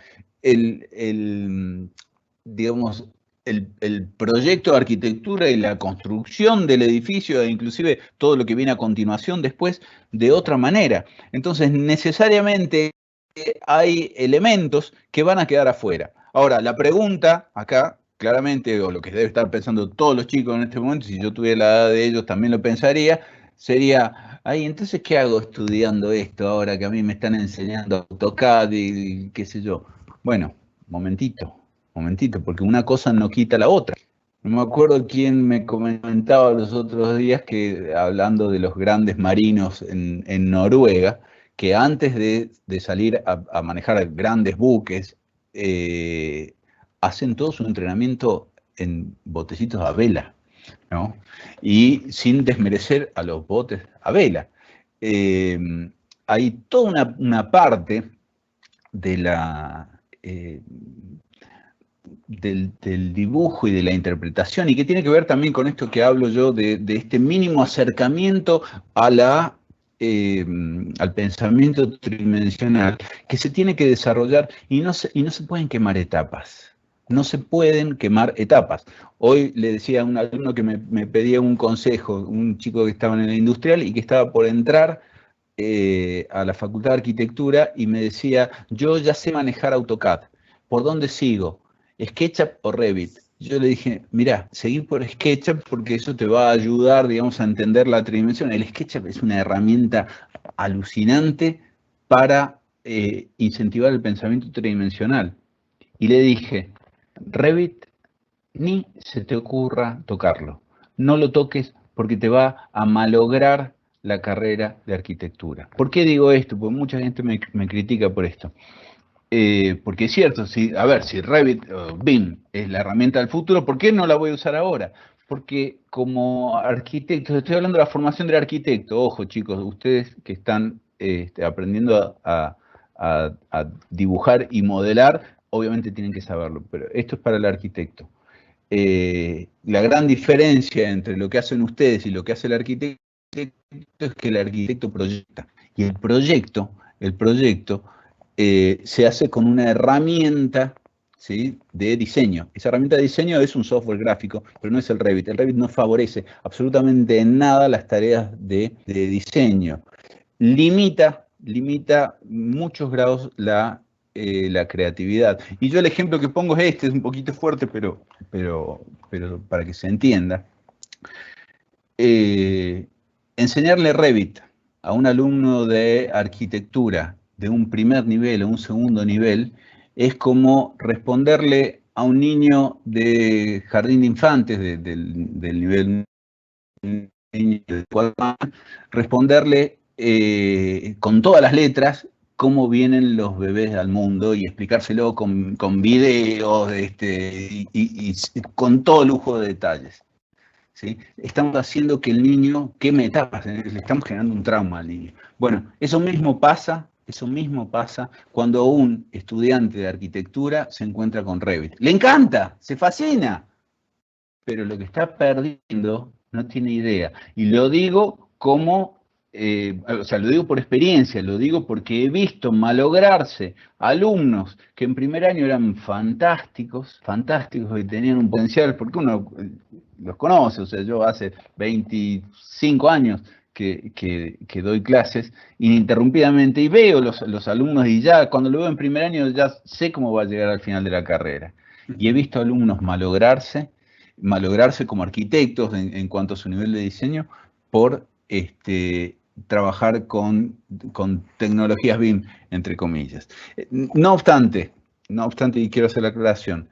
digamos, el proyecto de arquitectura y la construcción del edificio, e inclusive todo lo que viene a continuación después, de otra manera. Entonces, necesariamente hay elementos que van a quedar afuera. Ahora, la pregunta acá, claramente, o lo que debe estar pensando todos los chicos en este momento, si yo tuviera la edad de ellos también lo pensaría, sería, ay, entonces, ¿qué hago estudiando esto ahora que a mí me están enseñando AutoCAD y qué sé yo? Bueno, momentito, porque una cosa no quita la otra. No me acuerdo quién me comentaba los otros días que, hablando de los grandes marinos en Noruega, que antes de salir a manejar grandes buques, hacen todo su entrenamiento en botecitos a vela, ¿no? Y sin desmerecer a los botes a vela. Hay toda una parte de del dibujo y de la interpretación, y que tiene que ver también con esto que hablo yo de este mínimo acercamiento a al pensamiento tridimensional, que se tiene que desarrollar, y no se pueden quemar etapas. No se pueden quemar etapas. Hoy le decía a un alumno que me pedía un consejo, un chico que estaba en el industrial y que estaba por entrar a la Facultad de Arquitectura, y me decía, yo ya sé manejar AutoCAD, ¿por dónde sigo? ¿SketchUp o Revit? Yo le dije, mirá, seguí por SketchUp porque eso te va a ayudar, digamos, a entender la tridimensión. El SketchUp es una herramienta alucinante para incentivar el pensamiento tridimensional. Y le dije, Revit, ni se te ocurra tocarlo. No lo toques porque te va a malograr la carrera de arquitectura. ¿Por qué digo esto? Porque mucha gente me critica por esto. Porque es cierto, si Revit o BIM es la herramienta del futuro, ¿por qué no la voy a usar ahora? Porque como arquitecto, estoy hablando de la formación del arquitecto, ojo chicos, ustedes que están aprendiendo a dibujar y modelar, obviamente tienen que saberlo, pero esto es para el arquitecto. La gran diferencia entre lo que hacen ustedes y lo que hace el arquitecto es que el arquitecto proyecta, y el proyecto se hace con una herramienta, ¿sí?, de diseño. Esa herramienta de diseño es un software gráfico, pero no es el Revit. El Revit no favorece absolutamente en nada las tareas de diseño. Limita muchos grados la creatividad. Y yo el ejemplo que pongo es es un poquito fuerte, pero para que se entienda. Enseñarle Revit a un alumno de arquitectura de un primer nivel o un segundo nivel es como responderle a un niño de jardín de infantes, del nivel niño de 4 años, responderle con todas las letras cómo vienen los bebés al mundo y explicárselo con videos y con todo lujo de detalles. ¿Sí? Estamos haciendo que el niño queme etapas, le estamos generando un trauma al niño. Bueno, eso mismo pasa cuando un estudiante de arquitectura se encuentra con Revit. Le encanta, se fascina, pero lo que está perdiendo no tiene idea. Y lo digo como, lo digo por experiencia, lo digo porque he visto malograrse alumnos que en primer año eran fantásticos y tenían un potencial, porque uno los conoce, o sea, yo hace 25 años que doy clases ininterrumpidamente y veo los alumnos y ya cuando lo veo en primer año ya sé cómo va a llegar al final de la carrera. Y he visto alumnos malograrse como arquitectos en cuanto a su nivel de diseño por trabajar con tecnologías BIM, entre comillas. No obstante, y quiero hacer la aclaración,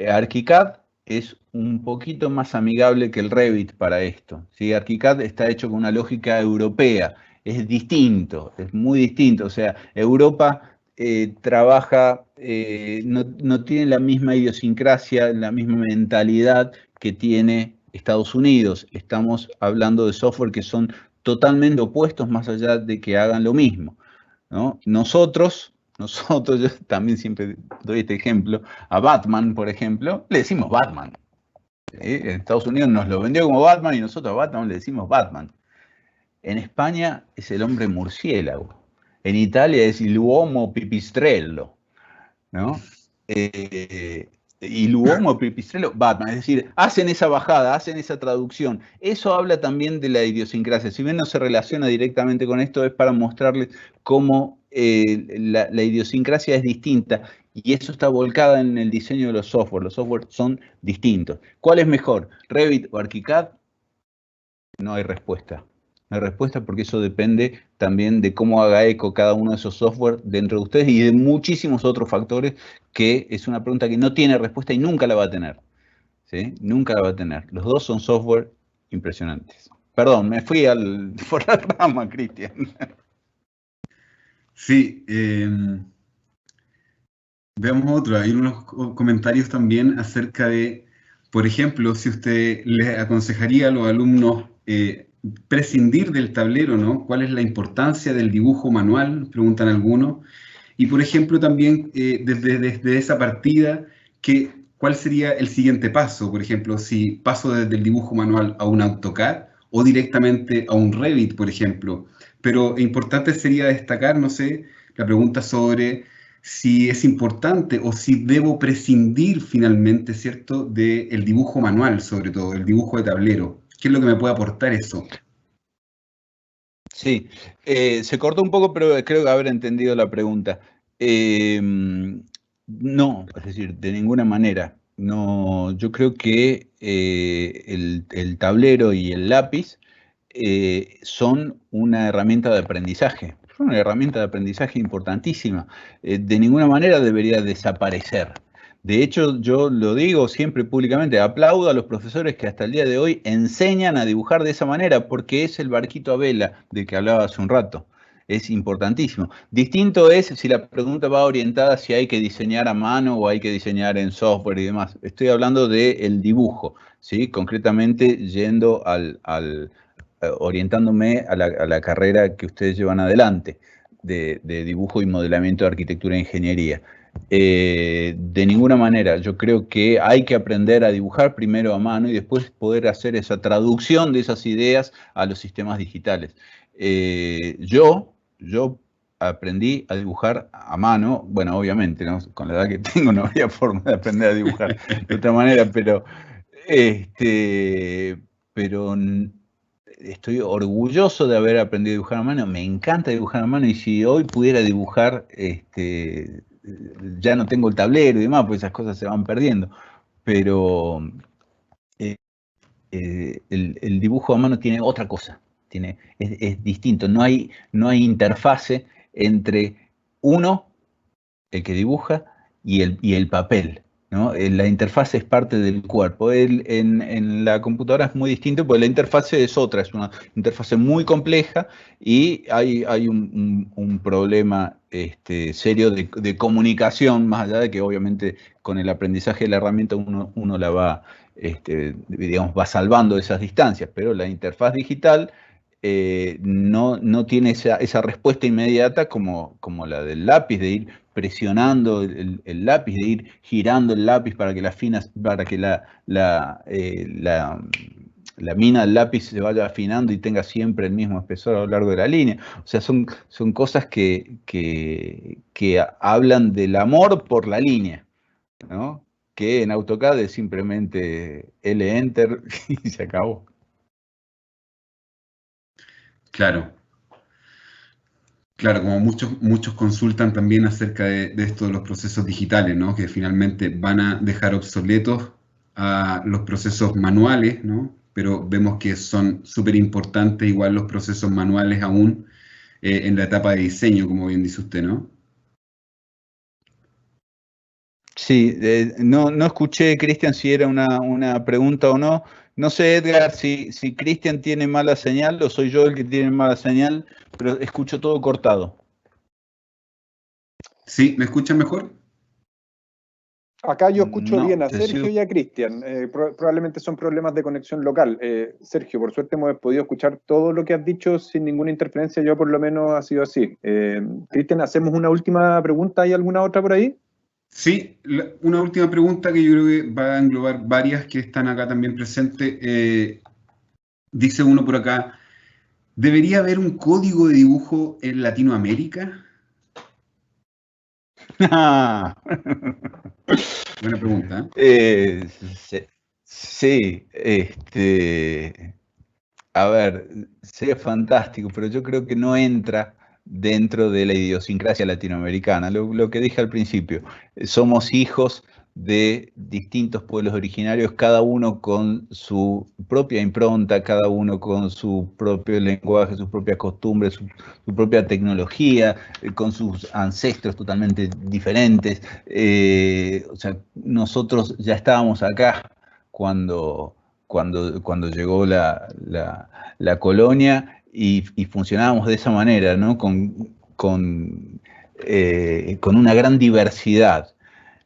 ArchiCAD es un poquito más amigable que el Revit para esto, ¿sí? ArchiCAD está hecho con una lógica europea, es distinto, es muy distinto, o sea, Europa trabaja, no tiene la misma idiosincrasia, la misma mentalidad que tiene Estados Unidos. Estamos hablando de software que son totalmente opuestos más allá de que hagan lo mismo, ¿no? Nosotros, yo también siempre doy este ejemplo, a Batman, por ejemplo, le decimos Batman. En Estados Unidos nos lo vendió como Batman y nosotros a Batman le decimos Batman. En España es el hombre murciélago. En Italia es il uomo pipistrello, ¿no? Y l'uomo pipistrello, Batman, es decir, hacen esa bajada, hacen esa traducción. Eso habla también de la idiosincrasia. Si bien no se relaciona directamente con esto, es para mostrarles cómo la idiosincrasia es distinta y eso está volcada en el diseño de los software. Los software son distintos. ¿Cuál es mejor, Revit o ArchiCAD? No hay respuesta. No hay respuesta porque eso depende también de cómo haga eco cada uno de esos software dentro de ustedes y de muchísimos otros factores que es una pregunta que no tiene respuesta y nunca la va a tener. ¿Sí? Nunca la va a tener. Los dos son software impresionantes. Perdón, me fui por la rama, Cristian. Sí, veamos otro. Hay unos comentarios también acerca de, por ejemplo, si usted les aconsejaría a los alumnos prescindir del tablero, ¿no? ¿Cuál es la importancia del dibujo manual? Preguntan algunos. Y, por ejemplo, también desde esa partida, ¿cuál sería el siguiente paso? Por ejemplo, si paso desde el dibujo manual a un AutoCAD o directamente a un Revit, por ejemplo. Pero importante sería destacar, no sé, la pregunta sobre si es importante o si debo prescindir finalmente, ¿cierto?, del dibujo manual, sobre todo, el dibujo de tablero. ¿Qué es lo que me puede aportar eso? Sí, se cortó un poco, pero creo haber entendido la pregunta. No, es decir, de ninguna manera. No, yo creo que el tablero y el lápiz son una herramienta de aprendizaje. Son una herramienta de aprendizaje importantísima. De ninguna manera debería desaparecer. De hecho, yo lo digo siempre públicamente, aplaudo a los profesores que hasta el día de hoy enseñan a dibujar de esa manera, porque es el barquito a vela del que hablaba hace un rato. Es importantísimo. Distinto es si la pregunta va orientada si hay que diseñar a mano o hay que diseñar en software y demás. Estoy hablando del dibujo, ¿sí? Concretamente yendo orientándome a la carrera que ustedes llevan adelante de dibujo y modelamiento de arquitectura e ingeniería. De ninguna manera, yo creo que hay que aprender a dibujar primero a mano y después poder hacer esa traducción de esas ideas a los sistemas digitales. Yo aprendí a dibujar a mano, bueno, obviamente, ¿no? Con la edad que tengo no había forma de aprender a dibujar de otra manera, pero estoy orgulloso de haber aprendido a dibujar a mano, me encanta dibujar a mano y si hoy pudiera dibujar, ya no tengo el tablero y demás, pues esas cosas se van perdiendo, pero el dibujo a mano tiene otra cosa, es distinto. No hay interfase entre uno, el que dibuja, y el papel, ¿no? La interfase es parte del cuerpo. En la computadora es muy distinto porque la interfase es otra, es una interfase muy compleja y hay un problema serio de comunicación, más allá de que obviamente con el aprendizaje de la herramienta uno la va, digamos, va salvando esas distancias, pero la interfaz digital no tiene esa respuesta inmediata como la del lápiz, de ir presionando el lápiz, de ir girando el lápiz para que la mina del lápiz se vaya afinando y tenga siempre el mismo espesor a lo largo de la línea. O sea, son cosas que hablan del amor por la línea, ¿no? Que en AutoCAD es simplemente L-Enter y se acabó. Claro. Claro, como muchos consultan también acerca de esto de los procesos digitales, ¿no? Que finalmente van a dejar obsoletos a los procesos manuales, ¿no? Pero vemos que son súper importantes igual los procesos manuales aún en la etapa de diseño, como bien dice usted, ¿no? Sí, no escuché, Cristian, si era una pregunta o no. No sé, Edgar, si Cristian tiene mala señal o soy yo el que tiene mala señal, pero escucho todo cortado. ¿Sí? ¿Me escuchan mejor? Acá yo escucho No, bien a te Sergio sigo. y a Cristian. Probablemente son problemas de conexión local. Sergio, por suerte hemos podido escuchar todo lo que has dicho sin ninguna interferencia. Yo por lo menos ha sido así. Cristian, ¿hacemos una última pregunta? ¿Hay alguna otra por ahí? Sí, una última pregunta que yo creo que va a englobar varias que están acá también presentes. Dice uno por acá, ¿debería haber un código de dibujo en Latinoamérica? Buena pregunta. Sí, a ver, sería fantástico, pero yo creo que no entra dentro de la idiosincrasia latinoamericana. Lo que dije al principio, somos hijos de distintos pueblos originarios, cada uno con su propia impronta, cada uno con su propio lenguaje, sus propias costumbres, su propia tecnología, con sus ancestros totalmente diferentes. O sea, nosotros ya estábamos acá cuando llegó la colonia y funcionábamos de esa manera, ¿no? Con una gran diversidad.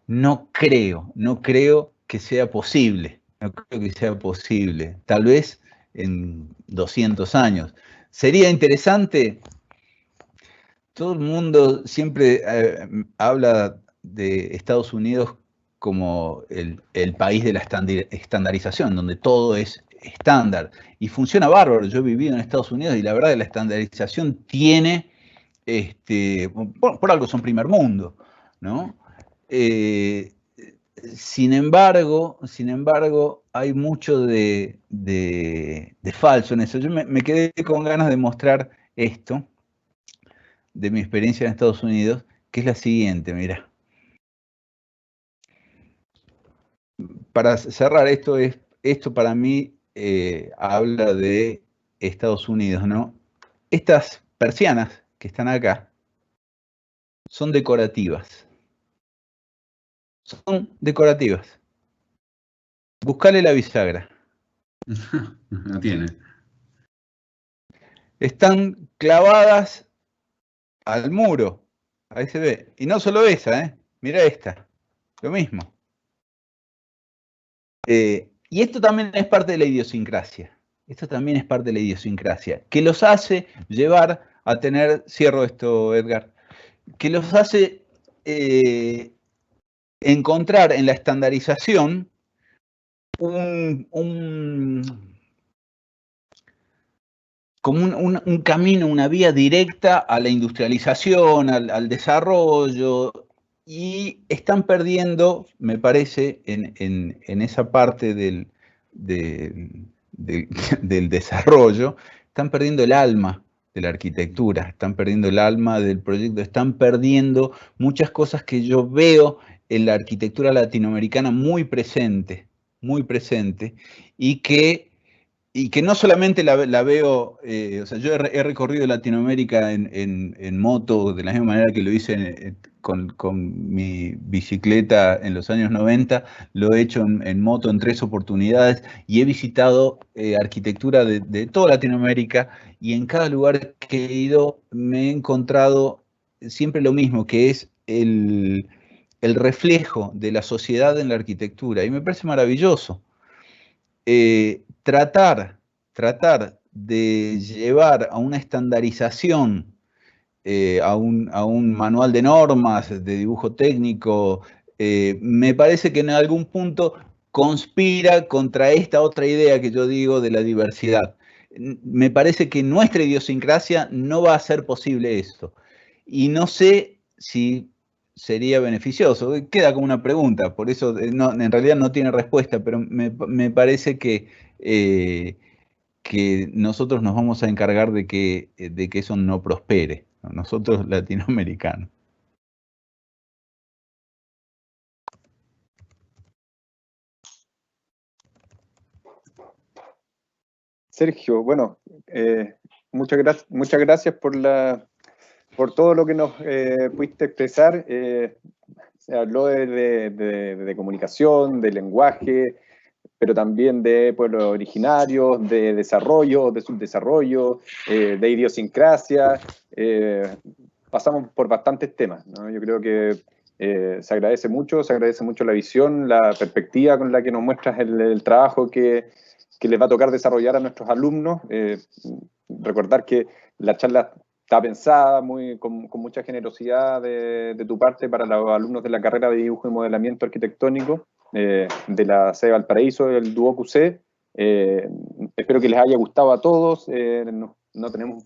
No creo que sea posible, tal vez en 200 años. ¿Sería interesante? Todo el mundo siempre habla de Estados Unidos como el país de la estandarización, donde todo es estándar. Y funciona bárbaro. Yo he vivido en Estados Unidos y la verdad que la estandarización tiene, por algo son primer mundo, ¿no? Sin embargo, hay mucho de falso en eso. Yo me quedé con ganas de mostrar esto de mi experiencia en Estados Unidos, que es la siguiente, mira. Para cerrar esto para mí habla de Estados Unidos, ¿no? Estas persianas que están acá son decorativas. Son decorativas. Buscale la bisagra. No tiene. Están clavadas al muro. Ahí se ve. Y no solo esa, mira esta. Lo mismo. Y esto también es parte de la idiosincrasia. Que los hace llevar a tener, cierro esto, Edgar, que los hace encontrar en la estandarización como un camino, una vía directa a la industrialización, al desarrollo, y están perdiendo, me parece, en esa parte del desarrollo, están perdiendo el alma de la arquitectura, están perdiendo el alma del proyecto, están perdiendo muchas cosas que yo veo en la arquitectura latinoamericana muy presente, y que y que no solamente la veo, o sea, yo he recorrido Latinoamérica en moto, de la misma manera que lo hice con mi bicicleta en los años 90, lo he hecho en moto en 3 oportunidades, y he visitado arquitectura de toda Latinoamérica, y en cada lugar que he ido me he encontrado siempre lo mismo, que es el reflejo de la sociedad en la arquitectura, y me parece maravilloso. Tratar de llevar a una estandarización, a un manual de normas, de dibujo técnico, me parece que en algún punto conspira contra esta otra idea que yo digo de la diversidad. Me parece que nuestra idiosincrasia no va a hacer posible esto. Y no sé si sería beneficioso. Queda como una pregunta, por eso en realidad no tiene respuesta, pero me parece que nosotros nos vamos a encargar de que eso no prospere, ¿no? Nosotros latinoamericanos. Sergio, bueno, muchas gracias por todo lo que nos pudiste expresar. Se habló de comunicación, de lenguaje, pero también de pueblos originarios, de desarrollo, de subdesarrollo, de idiosincrasia. Pasamos por bastantes temas, ¿no? Yo creo que se agradece mucho la visión, la perspectiva con la que nos muestras el trabajo que les va a tocar desarrollar a nuestros alumnos. Recordar que la charla está pensada con mucha generosidad de tu parte para los alumnos de la carrera de dibujo y modelamiento arquitectónico de la sede de Valparaíso, del Duoc UC. Espero que les haya gustado a todos. No tenemos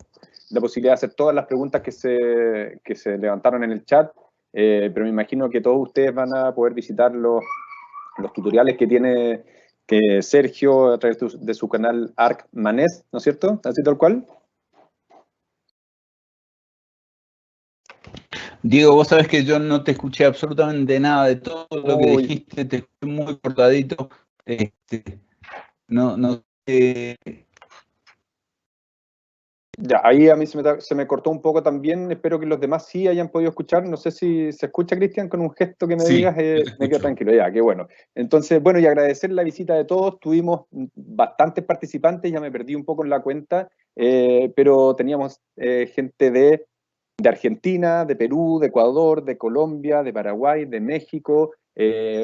la posibilidad de hacer todas las preguntas que se levantaron en el chat, pero me imagino que todos ustedes van a poder visitar los tutoriales que tiene Sergio a través de su canal Arc Manés, ¿no es cierto? ¿Así tal cual? Diego, vos sabés que yo no te escuché absolutamente nada de todo lo que dijiste, te escuché muy cortadito. No Ya, ahí a mí se me cortó un poco también. Espero que los demás sí hayan podido escuchar. No sé si se escucha, Cristian, con un gesto que me digas. Me quedo tranquilo, ya, qué bueno. Entonces, bueno, y agradecer la visita de todos. Tuvimos bastantes participantes, ya me perdí un poco en la cuenta, pero teníamos gente de Argentina, de Perú, de Ecuador, de Colombia, de Paraguay, de México,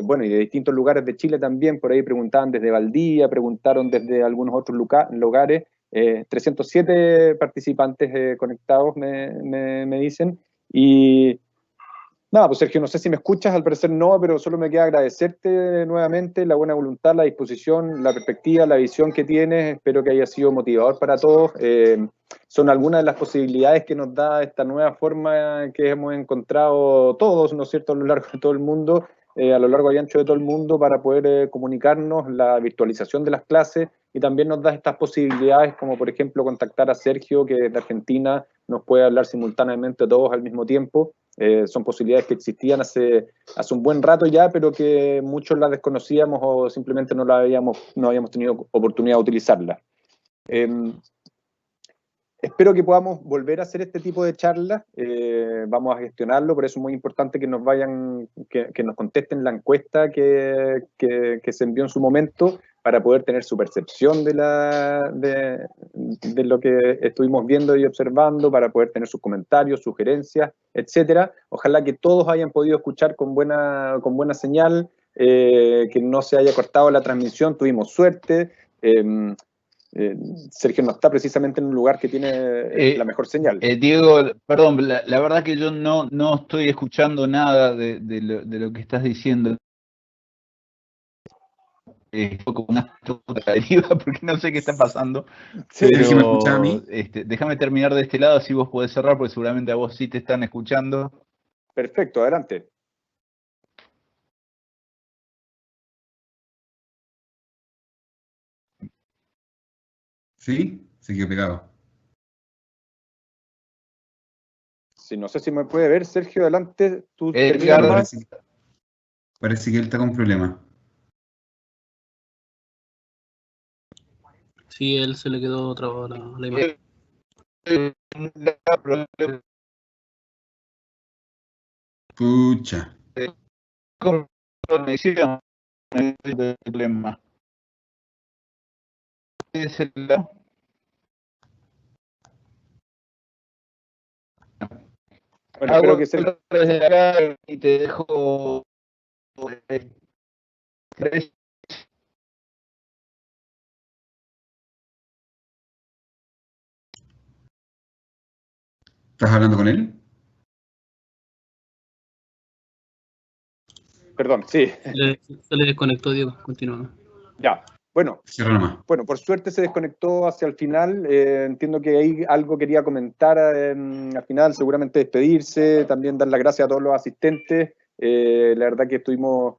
bueno, y de distintos lugares de Chile también. Por ahí preguntaban desde Valdivia, preguntaron desde algunos otros lugares. 307 participantes conectados me dicen. Y nada, pues Sergio, no sé si me escuchas, al parecer no, pero solo me queda agradecerte nuevamente la buena voluntad, la disposición, la perspectiva, la visión que tienes. Espero que haya sido motivador para todos. Son algunas de las posibilidades que nos da esta nueva forma que hemos encontrado todos, ¿no es cierto?, a lo largo de todo el mundo, a lo largo y ancho de todo el mundo, para poder comunicarnos, la virtualización de las clases, y también nos da estas posibilidades, como por ejemplo contactar a Sergio, que de Argentina nos puede hablar simultáneamente todos al mismo tiempo. Son posibilidades que existían hace un buen rato ya, pero que muchos las desconocíamos o simplemente no habíamos tenido oportunidad de utilizarlas. Espero que podamos volver a hacer este tipo de charlas. Vamos a gestionarlo, por eso es muy importante que nos contesten la encuesta que se envió en su momento, para poder tener su percepción de lo que estuvimos viendo y observando, para poder tener sus comentarios, sugerencias, etcétera. Ojalá que todos hayan podido escuchar con buena señal, que no se haya cortado la transmisión. Tuvimos suerte. Sergio no está precisamente en un lugar que tiene la mejor señal. Diego, perdón, la verdad que yo no estoy escuchando nada de lo que estás diciendo. Fue como una deriva porque no sé qué está pasando. Sí, pero ¿me escuchás a mí? Déjame terminar de este lado, así vos podés cerrar, porque seguramente a vos sí te están escuchando. Perfecto, adelante. ¿Sí? Se quedó pegado. Sí, no sé si me puede ver, Sergio, adelante. Tú Edgar, parece que él está con problemas. Sí, él se le quedó trabada la imagen. Pucha. Conexión. El problema. Es el lado. Bueno, espero que Hago desde acá y te dejo. ¿Estás hablando con él? Perdón, sí. Se le desconectó, Diego. Continúa. Ya. Bueno, Cierra nomás. bueno, por suerte se desconectó hacia el final. Entiendo que ahí algo quería comentar al final, seguramente despedirse, también dar las gracias a todos los asistentes. La verdad que tuvimos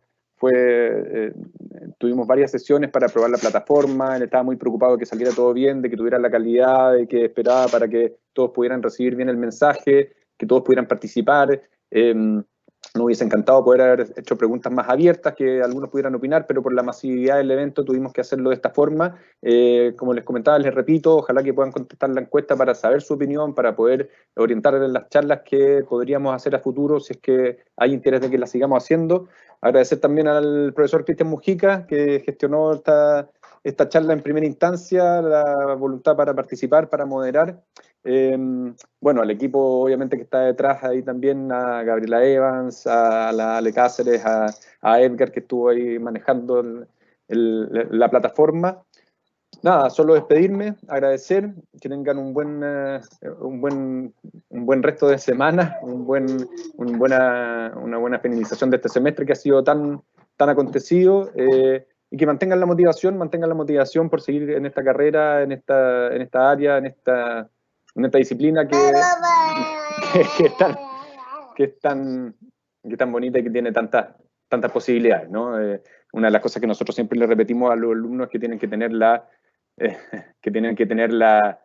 varias sesiones para probar la plataforma. Él estaba muy preocupado de que saliera todo bien, de que tuviera la calidad, de que esperaba para que todos pudieran recibir bien el mensaje, que todos pudieran participar. Nos hubiese encantado poder haber hecho preguntas más abiertas, que algunos pudieran opinar, pero por la masividad del evento tuvimos que hacerlo de esta forma. Como les comentaba, les repito, ojalá que puedan contestar la encuesta para saber su opinión, para poder orientar en las charlas que podríamos hacer a futuro, si es que hay interés de que las sigamos haciendo. Agradecer también al profesor Cristian Mujica, que gestionó esta charla en primera instancia, la voluntad para participar, para moderar. Bueno, al equipo obviamente que está detrás ahí también, a Gabriela Evans, a la Ale Cáceres, a Edgar que estuvo ahí manejando la plataforma. Nada, solo despedirme, agradecer, que tengan un buen resto de semana, una buena finalización de este semestre que ha sido tan acontecido, y que mantengan la motivación por seguir en esta carrera, en esta área, en esta disciplina que es tan bonita y que tiene tantas posibilidades, ¿no? Una de las cosas que nosotros siempre le repetimos a los alumnos es que tienen que tener la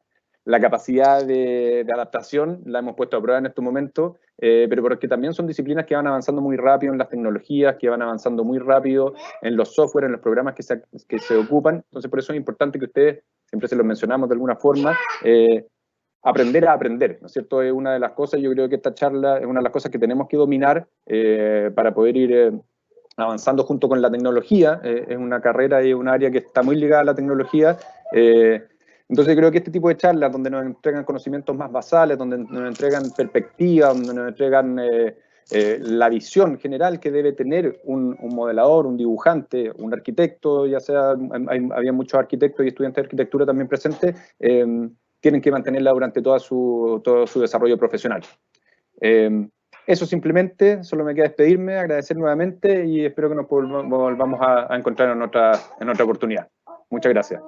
capacidad de adaptación. La hemos puesto a prueba en estos momentos, pero porque también son disciplinas que van avanzando muy rápido en las tecnologías, que van avanzando muy rápido en los software, en los programas que se ocupan. Entonces, por eso es importante que ustedes, siempre se los mencionamos de alguna forma, aprender a aprender, ¿no es cierto? Es una de las cosas, yo creo que esta charla es una de las cosas que tenemos que dominar para poder ir avanzando junto con la tecnología. Es una carrera y un área que está muy ligada a la tecnología. Entonces creo que este tipo de charlas, donde nos entregan conocimientos más basales, donde nos entregan perspectivas, donde nos entregan la visión general que debe tener un modelador, un dibujante, un arquitecto, ya sea, había muchos arquitectos y estudiantes de arquitectura también presentes, tienen que mantenerla durante todo su desarrollo profesional. Eso simplemente, solo me queda despedirme, agradecer nuevamente y espero que nos volvamos a encontrar en otra oportunidad. Muchas gracias.